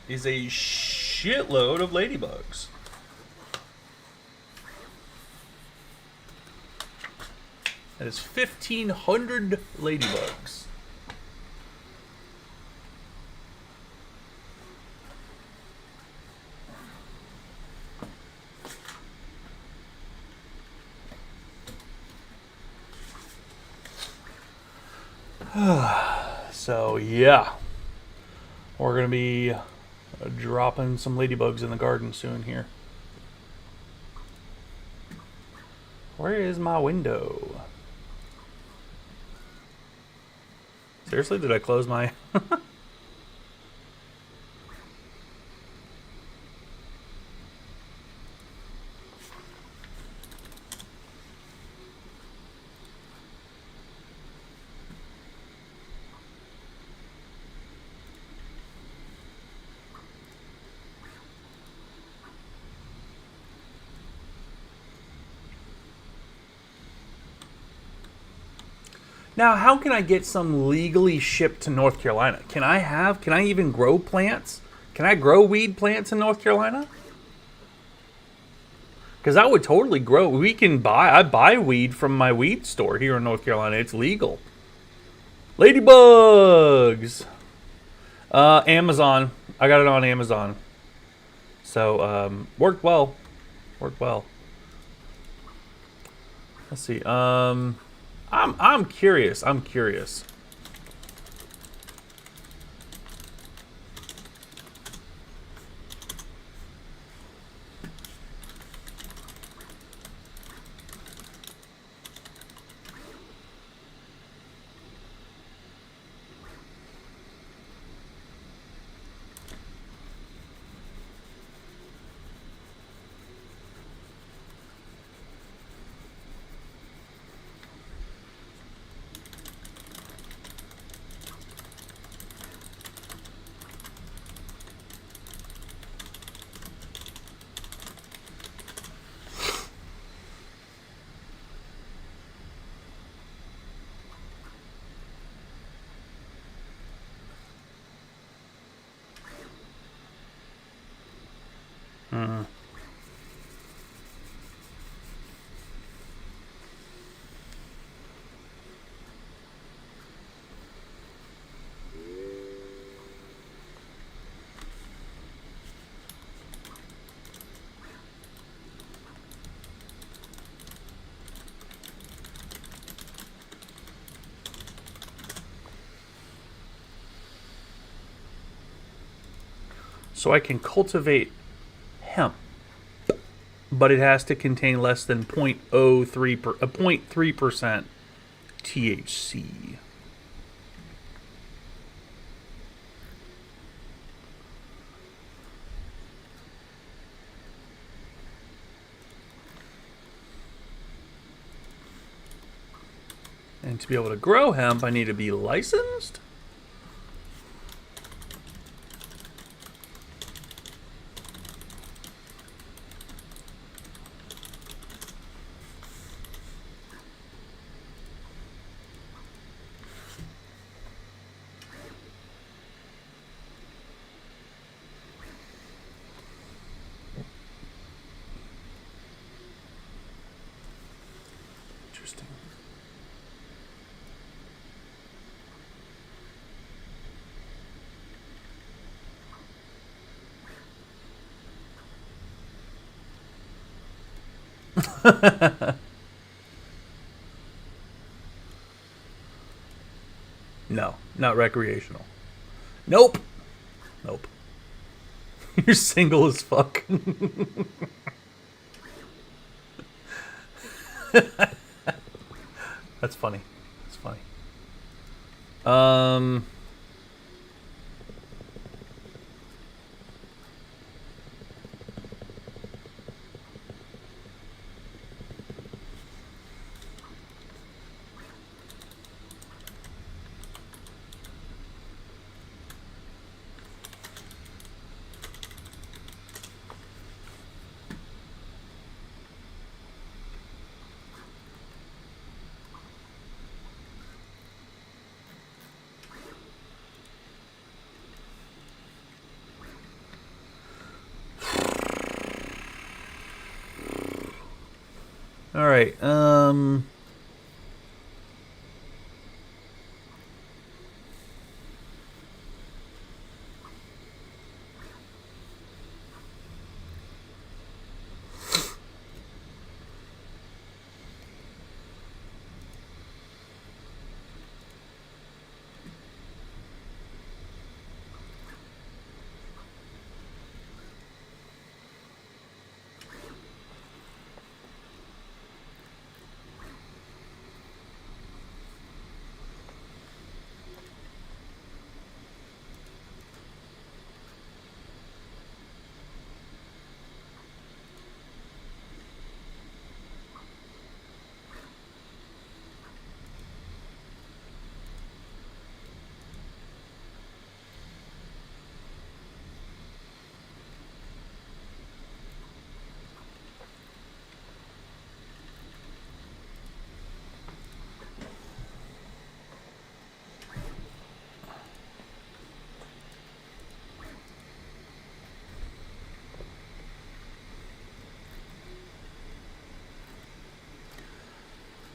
is a shitload of ladybugs. That is 1,500 ladybugs. So, yeah. We're going to be dropping some ladybugs in the garden soon here. Where is my window? Seriously, did I close my... Now, how can I get some legally shipped to North Carolina? Can I even grow plants? Can I grow weed plants in North Carolina? Because I would totally grow. I buy weed from my weed store here in North Carolina. It's legal. Ladybugs! Amazon. I got it on Amazon. So, worked well. Worked well. Let's see. I'm curious. I'm curious. So I can cultivate hemp, but it has to contain less than 0.3% THC. And to be able to grow hemp, I need to be licensed? Interesting. No, not recreational. Nope. Nope. You're single as fuck. That's funny. That's funny. All right.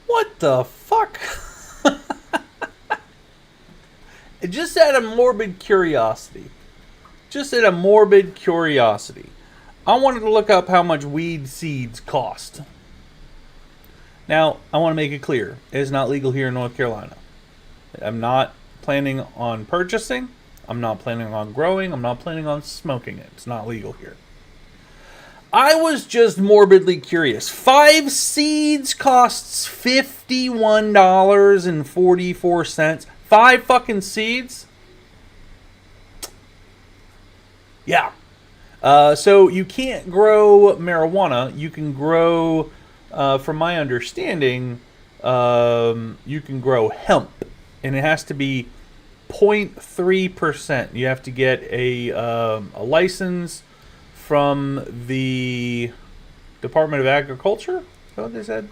What the fuck? Just out of morbid curiosity. Just out of morbid curiosity. I wanted to look up how much weed seeds cost. Now, I want to make it clear. It is not legal here in North Carolina. I'm not planning on purchasing. I'm not planning on growing. I'm not planning on smoking it. It's not legal here. I was just morbidly curious. 5 seeds costs $51.44. 5 fucking seeds? Yeah. So you can't grow marijuana. You can grow, from my understanding, you can grow hemp. And it has to be 0.3%. You have to get a license from the Department of Agriculture. Is that what they said?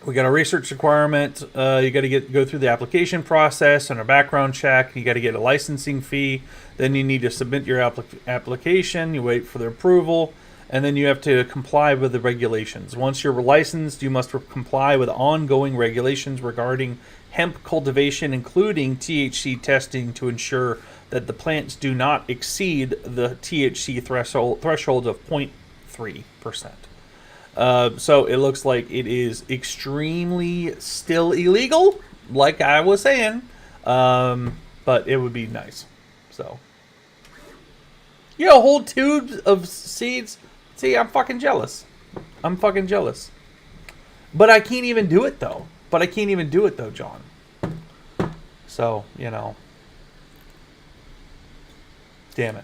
We got a research requirement. You got to go through the application process and a background check. You got to get a licensing fee. Then you need to submit your application. You wait for the approval, and then you have to comply with the regulations. Once you're licensed, you must comply with ongoing regulations regarding hemp cultivation, including THC testing, to ensure that the plants do not exceed the THC threshold of 0.3%. So it looks like it is extremely still illegal, like I was saying, but it would be nice. So, whole tubes of seeds. See, I'm fucking jealous. But I can't even do it though. John. So, damn it.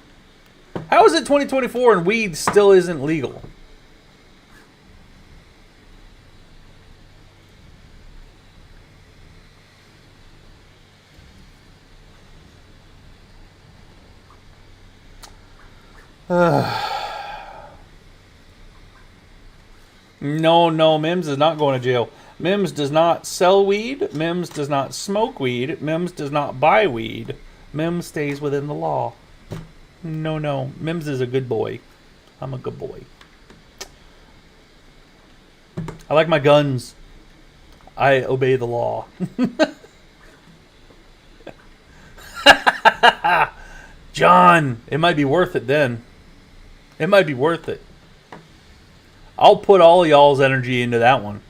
How is it 2024 and weed still isn't legal? No, MIMS is not going to jail. MIMS does not sell weed. MIMS does not smoke weed. MIMS does not buy weed. MIMS stays within the law. No. MIMS is a good boy. I'm a good boy. I like my guns. I obey the law. John, it might be worth it then. It might be worth it. I'll put all y'all's energy into that one.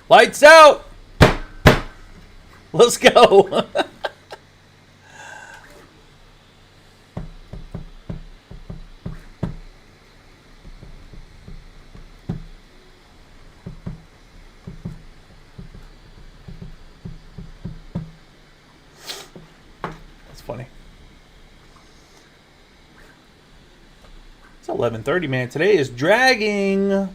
Lights out! Let's go! That's funny. It's 11:30, man. Today is dragging.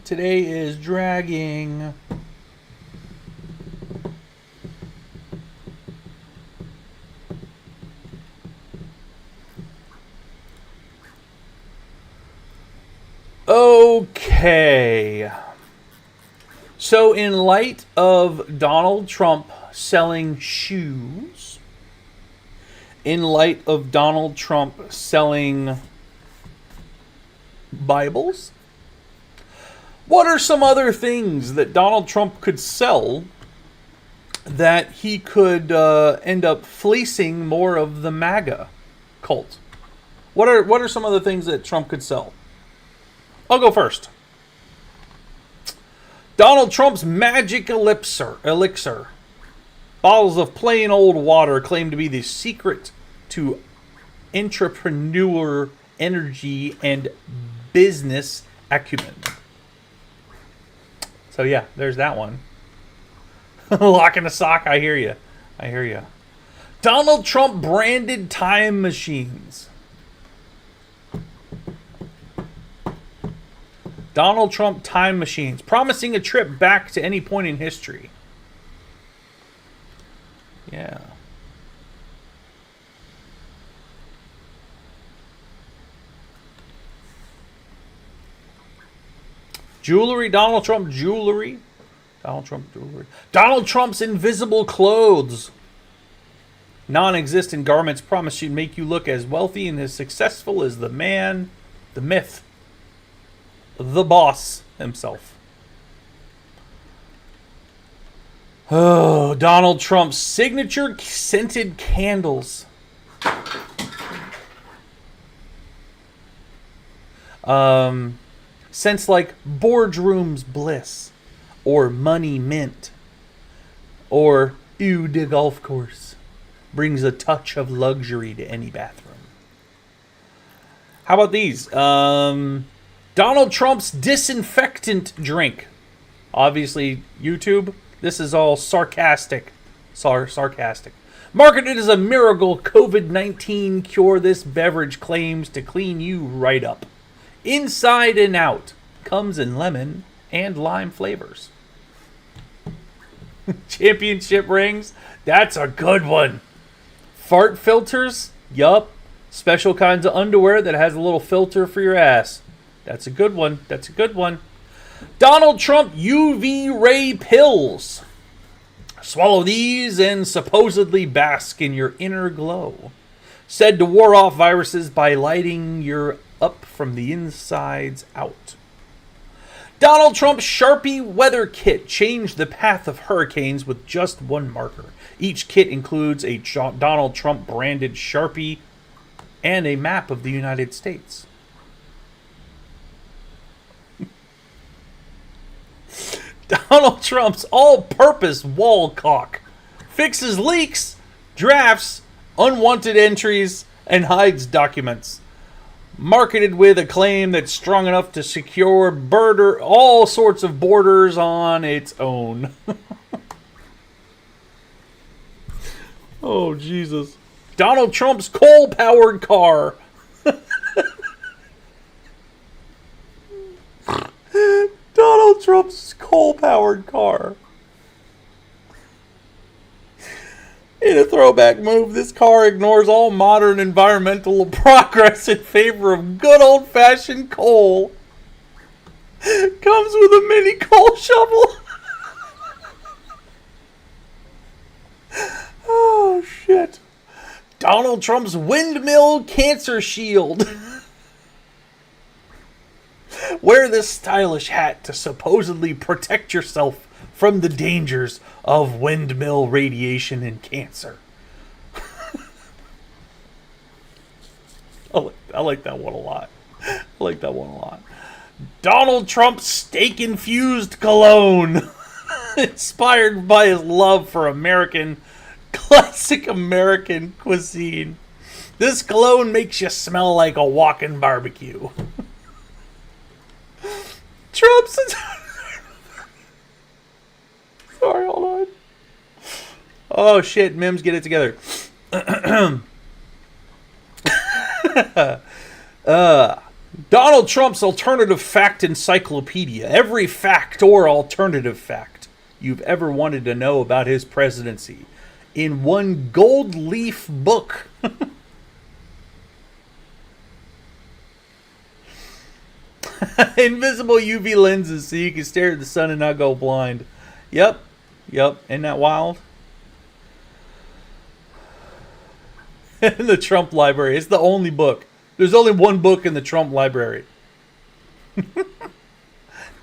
Okay. So in light of Donald Trump selling shoes, in light of Donald Trump selling Bibles, what are some other things that Donald Trump could sell that he could end up fleecing more of the MAGA cult? What are some other things that Trump could sell? I'll go first. Donald Trump's magic elixir. Bottles of plain old water claim to be the secret to entrepreneur energy and business acumen. So yeah, there's that one. Lock in the sock, I hear you. Donald Trump branded time machines. Donald Trump time machines, promising a trip back to any point in history. Yeah. Jewelry, Donald Trump jewelry. Donald Trump's invisible clothes. Non-existent garments promise to make you look as wealthy and as successful as the man, the myth, the boss himself. Oh, Donald Trump's signature scented candles. Scents like boardrooms bliss, or money mint, or eau de golf course brings a touch of luxury to any bathroom. How about these? Donald Trump's disinfectant drink. Obviously, YouTube, this is all sarcastic. Sarcastic. Marketed as a miracle COVID-19 cure, this beverage claims to clean you right up. Inside and out. Comes in lemon and lime flavors. Championship rings. That's a good one. Fart filters. Yup. Special kinds of underwear that has a little filter for your ass. That's a good one. That's a good one. Donald Trump UV ray pills. Swallow these and supposedly bask in your inner glow. Said to ward off viruses by lighting your up from the insides out. Donald Trump's Sharpie weather kit changed the path of hurricanes with just one marker. Each kit includes a Donald Trump branded Sharpie and a map of the United States. Donald Trump's all-purpose wall caulk fixes leaks, drafts, unwanted entries, and hides documents. Marketed with a claim that's strong enough to secure all sorts of borders on its own. Oh, Jesus. Donald Trump's coal-powered car. Donald Trump's coal-powered car. In a throwback move, this car ignores all modern environmental progress in favor of good old-fashioned coal. Comes with a mini coal shovel. Oh, shit. Donald Trump's windmill cancer shield. Wear this stylish hat to supposedly protect yourself from the dangers of windmill radiation and cancer. I like that one a lot. I like that one a lot. Donald Trump's steak-infused cologne. Inspired by his love for classic American cuisine. This cologne makes you smell like a walking barbecue. Trump's... Sorry, hold on. Oh, shit. MIMS, get it together. Donald Trump's alternative fact encyclopedia. Every fact or alternative fact you've ever wanted to know about his presidency in one gold leaf book. Invisible UV lenses so you can stare at the sun and not go blind. Yep. Isn't that wild? In the Trump library. It's the only book. There's only one book in the Trump library.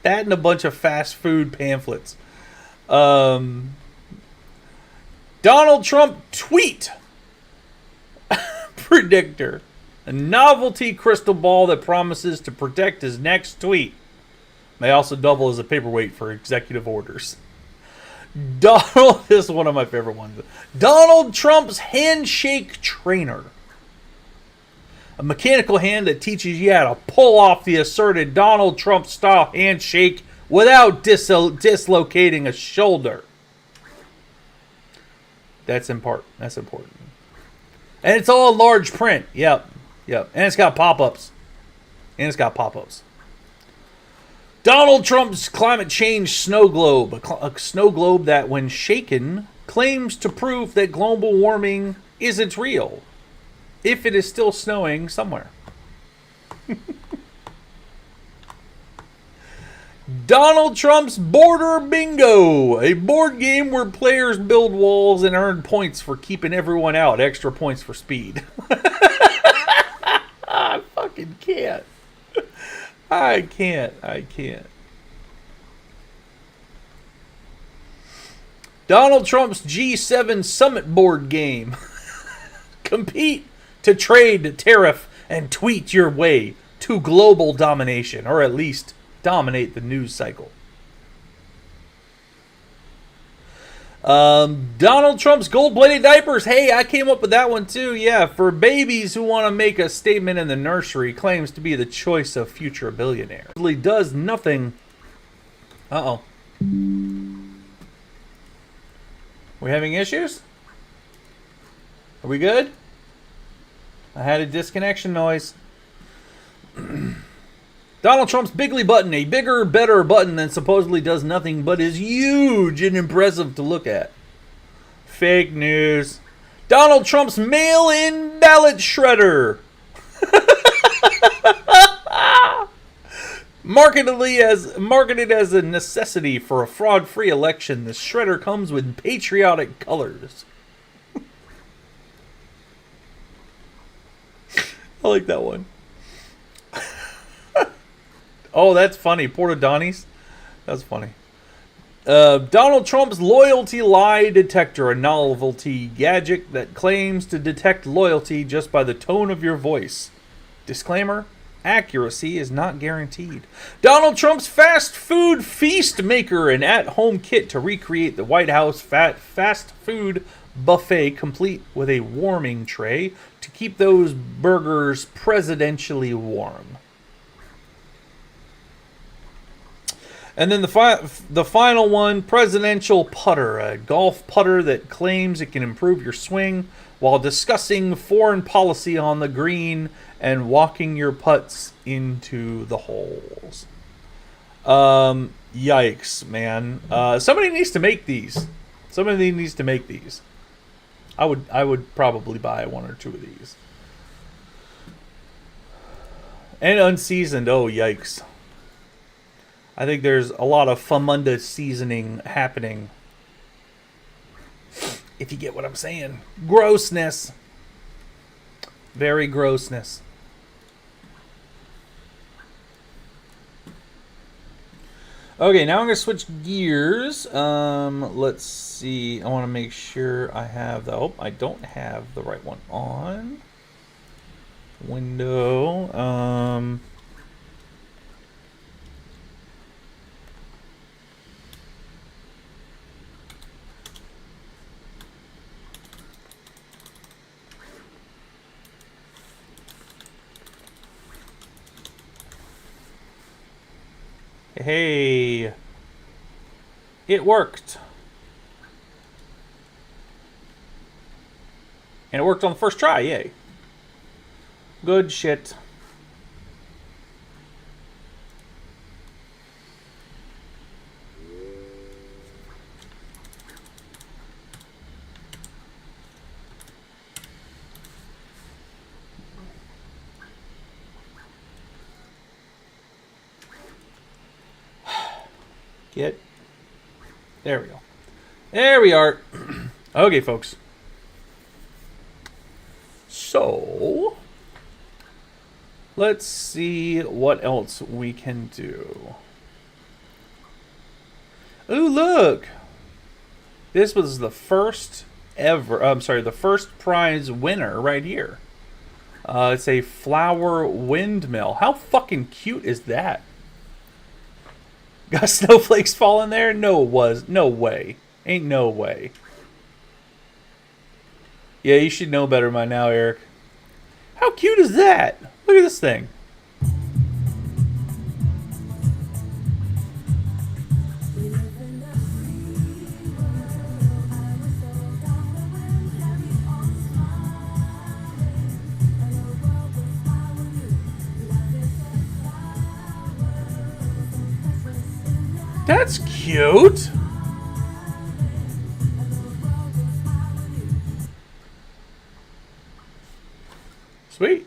That and a bunch of fast food pamphlets. Donald Trump tweet predictor. A novelty crystal ball that promises to protect his next tweet. May also double as a paperweight for executive orders. This is one of my favorite ones. Donald Trump's handshake trainer. A mechanical hand that teaches you how to pull off the asserted Donald Trump style handshake without dislocating a shoulder. That's important. And it's all large print. Yep. And it's got pop-ups. Donald Trump's climate change snow globe. A snow globe that, when shaken, claims to prove that global warming isn't real. If it is still snowing somewhere. Donald Trump's Border Bingo. A board game where players build walls and earn points for keeping everyone out. Extra points for speed. I fucking can't. I can't. Donald Trump's G7 summit board game. Compete to trade, tariff, and tweet your way to global domination, or at least dominate the news cycle. Donald Trump's gold-plated diapers. Hey, I came up with that one too. Yeah, for babies who want to make a statement in the nursery, claims to be the choice of future billionaires. Really does nothing. Uh-oh. We having issues? Are we good? I had a disconnection noise. Donald Trump's Bigly button, a bigger, better button that supposedly does nothing but is huge and impressive to look at. Fake news. Donald Trump's mail-in ballot shredder. Marketed as a necessity for a fraud-free election, the shredder comes with patriotic colors. I like that one. Oh, that's funny. Porta Donnies. That's funny. Donald Trump's loyalty lie detector, a novelty gadget that claims to detect loyalty just by the tone of your voice. Disclaimer: accuracy is not guaranteed. Donald Trump's fast food feast maker, an at-home kit to recreate the White House fast food buffet, complete with a warming tray to keep those burgers presidentially warm. And then the final one, presidential putter, a golf putter that claims it can improve your swing while discussing foreign policy on the green and walking your putts into the holes. Yikes, man. Somebody needs to make these. Somebody needs to make these. I would probably buy one or two of these. And unseasoned. Oh, yikes. I think there's a lot of famunda seasoning happening. If you get what I'm saying. Grossness. Very grossness. Okay, now I'm going to switch gears. Let's see. I want to make sure I have the... Oh, I don't have the right one on. Window. Hey, it worked. And it worked on the first try, yay. Good shit. There we go. There we are. Okay, folks. So, let's see what else we can do. Ooh, look. This was the first ever, I'm sorry, the first prize winner right here. It's a flower windmill. How fucking cute is that? Got snowflakes falling there? No way. Ain't no way. Yeah, you should know better by now, Eric. How cute is that? Look at this thing. That's cute. Sweet.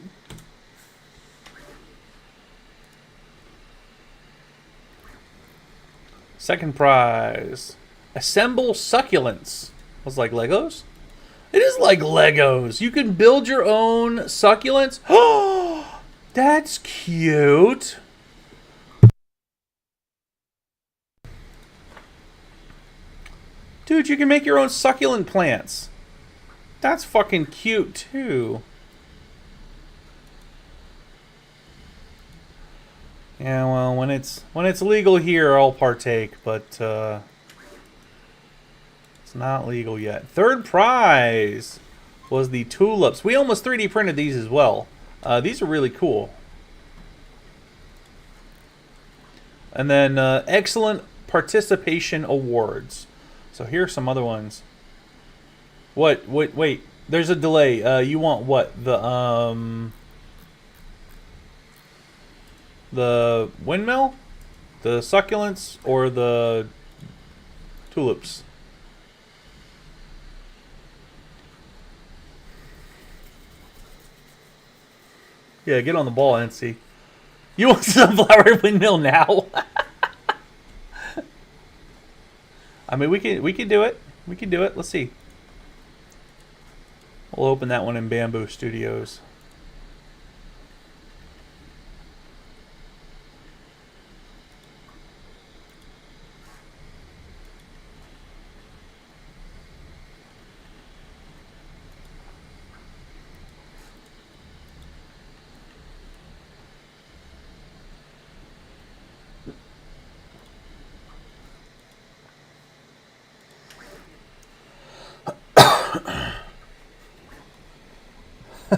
Second prize. Assemble succulents. Was like Legos? It is like Legos. You can build your own succulents. Oh, that's cute. Dude, you can make your own succulent plants. That's fucking cute, too. Yeah, well, when it's legal here, I'll partake, but it's not legal yet. Third prize was the tulips. We almost 3D printed these as well. These are really cool. And then excellent participation awards. So here's some other ones. What? Wait. There's a delay. You want what? The windmill, the succulents, or the tulips? Yeah, get on the ball, NC. You want sunflower windmill now? I mean, we can do it. We can do it. Let's see. We'll open that one in Bamboo Studios.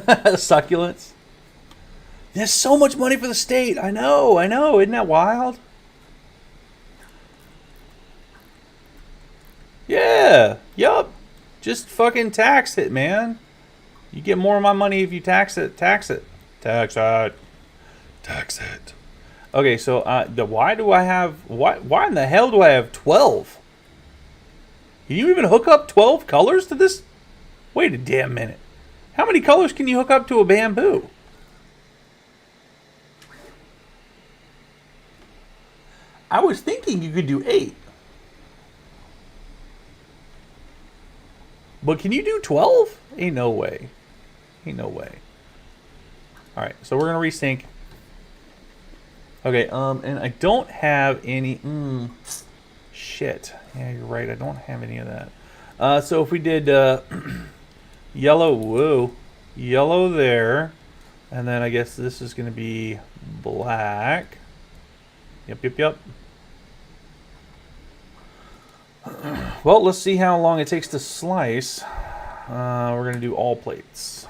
Succulents. There's so much money for the state. I know. Isn't that wild? Yeah. Yup. Just fucking tax it, man. You get more of my money if you tax it. Tax it. Tax it. Tax it. Okay, so why in the hell do I have 12? Can you even hook up 12 colors to this? Wait a damn minute. How many colors can you hook up to a bamboo? I was thinking you could do 8. But can you do 12? Ain't no way. Ain't no way. Alright, so we're going to resync. Okay, and I don't have any... shit. Yeah, you're right. I don't have any of that. So if we did... yellow, whoa, yellow there, and then I guess this is going to be black. Yep. Well, let's see how long it takes to slice. We're going to do all plates.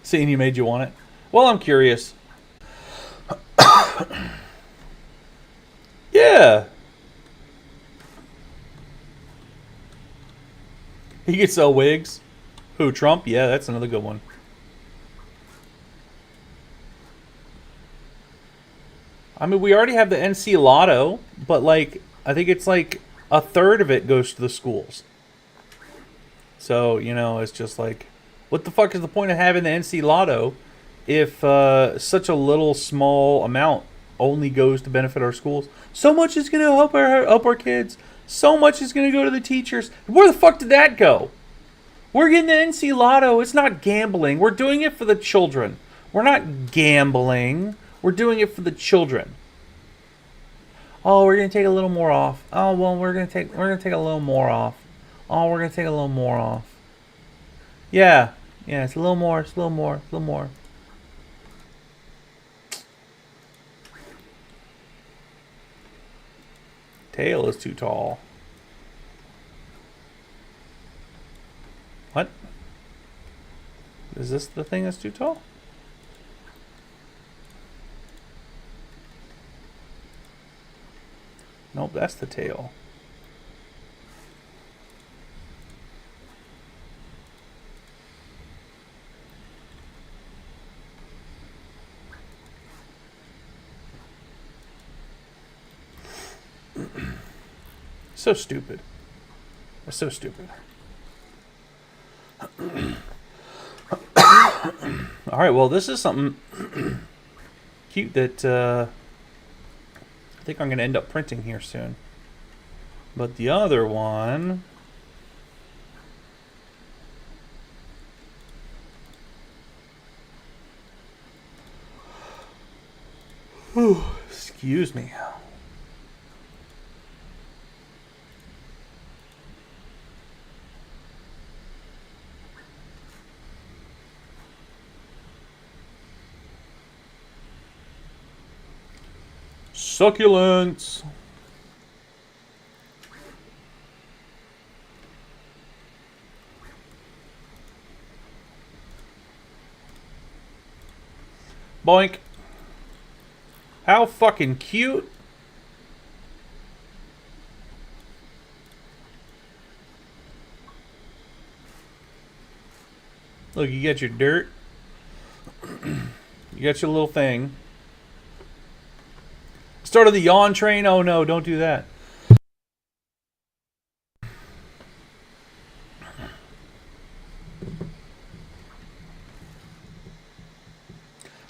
Seeing you made you want it. Well, I'm curious. Yeah. He could sell wigs. Who, Trump? Yeah, that's another good one. I mean, we already have the NC Lotto, but like, I think it's like a third of it goes to the schools. So, you know, it's just like, what the fuck is the point of having the NC Lotto if such a little small amount only goes to benefit our schools? So much is going to help our kids. So much is going to go to the teachers. Where the fuck did that go? We're getting the NC Lotto. It's not gambling. We're doing it for the children. We're not gambling. We're doing it for the children. Oh, we're going to take a little more off. Oh, well, we're going to take a little more off. Oh, we're going to take a little more off. Yeah, it's a little more. Tail is too tall. What? Is this the thing that's too tall? Nope, that's the tail. So stupid. That's so stupid. Alright, well, this is something cute that I think I'm going to end up printing here soon. But the other one... Whew, excuse me. Succulents. Boink. How fucking cute. Look, you got your dirt. You got your little thing. Started the yawn train. Oh no, don't do that.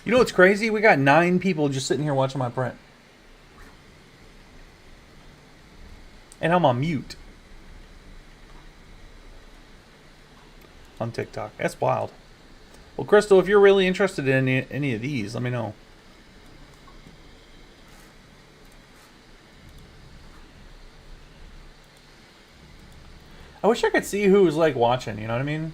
You know what's crazy? We got 9 people just sitting here watching my print. And I'm on mute. On TikTok. That's wild. Well, Crystal, if you're really interested in any of these, let me know. I wish I could see who was like watching, you know what I mean?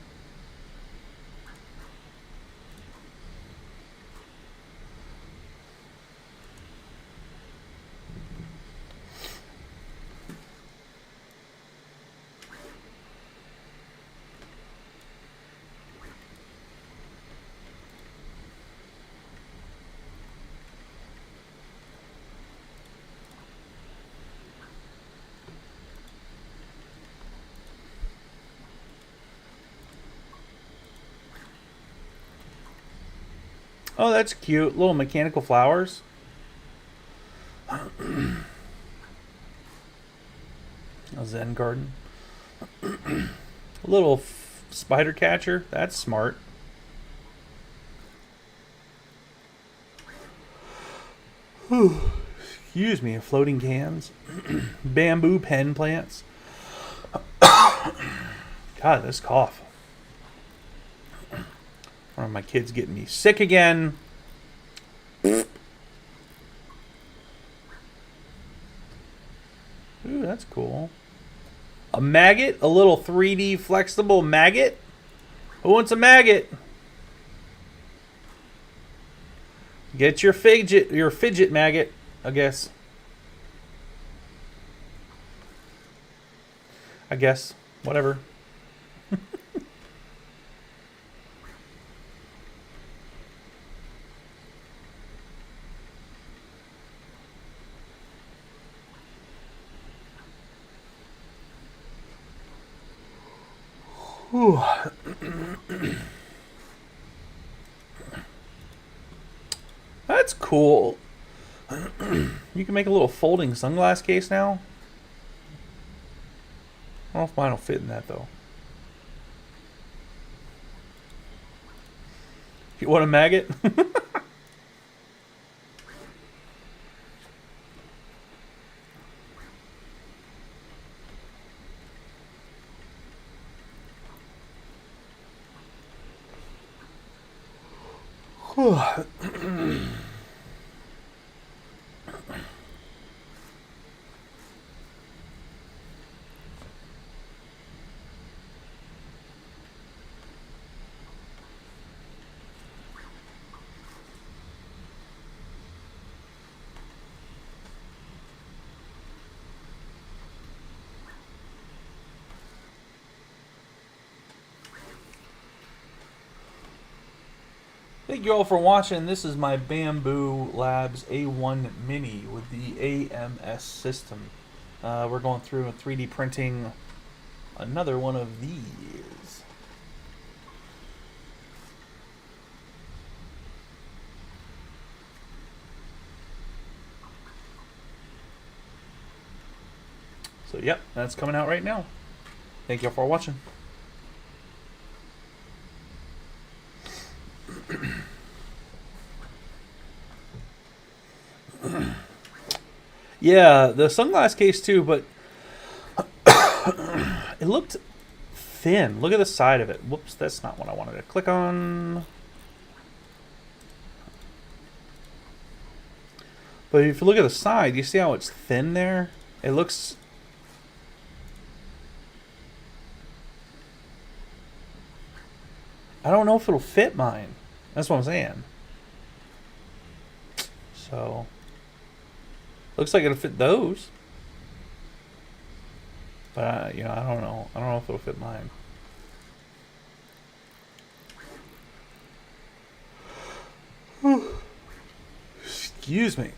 Oh, that's cute. Little mechanical flowers. A Zen garden. A little spider catcher. That's smart. Excuse me. Floating cans. Bamboo pen plants. God, this cough. One of my kids getting me sick again. Ooh, that's cool. A maggot? A little 3D flexible maggot? Who wants a maggot? Get your fidget maggot, I guess. Whatever. That's cool. You can make a little folding sunglass case now. I don't know if mine will fit in that though. You want a maggot? Thank you all for watching. This is my Bamboo Labs A1 Mini with the AMS system. We're going through and 3D printing another one of these. So yep, that's coming out right now. Thank you all for watching. Yeah, the sunglass case too, but it looked thin. Look at the side of it. Whoops, that's not what I wanted to click on. But if you look at the side, you see how it's thin there? It looks... I don't know if it'll fit mine. That's what I'm saying. So... Looks like it'll fit those. But, you know, I don't know. I don't know if it'll fit mine. Excuse me.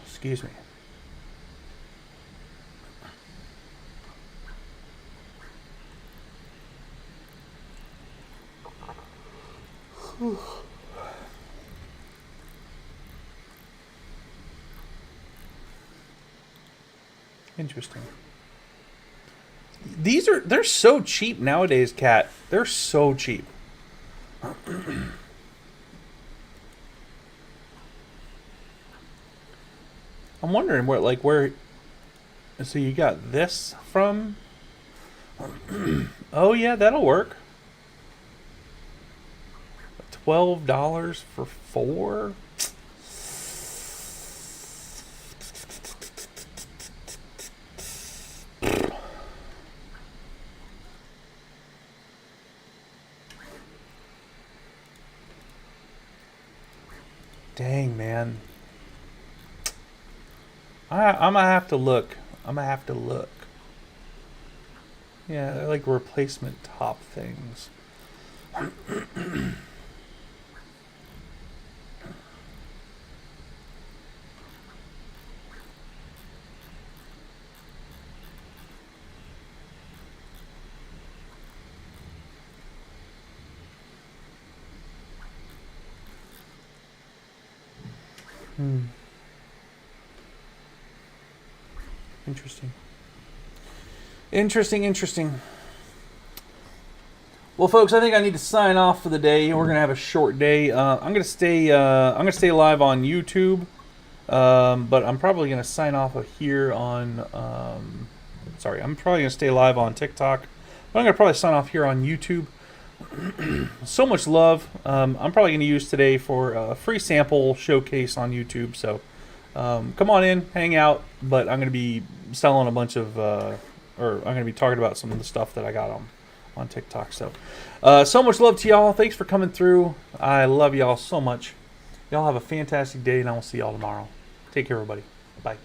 Excuse me. Interesting. They're so cheap nowadays, Kat. They're so cheap. I'm wondering where so you got this from? Oh yeah, that'll work. $12 for 4? Dang, man. I'm gonna have to look. I'm gonna have to look. Yeah, they're like replacement top things. Interesting. Interesting. Well, folks, I think I need to sign off for the day. We're gonna have a short day. I'm gonna stay live on YouTube, but I'm probably gonna sign off of here on. I'm probably gonna stay live on TikTok, but I'm gonna probably sign off here on YouTube. So much love. I'm probably gonna use today for a free sample showcase on YouTube. So come on in, hang out. But I'm gonna be selling a bunch of, or I'm gonna be talking about some of the stuff that I got on TikTok. So, so much love to y'all. Thanks for coming through. I love y'all so much. Y'all have a fantastic day, and I will see y'all tomorrow. Take care, everybody. Bye.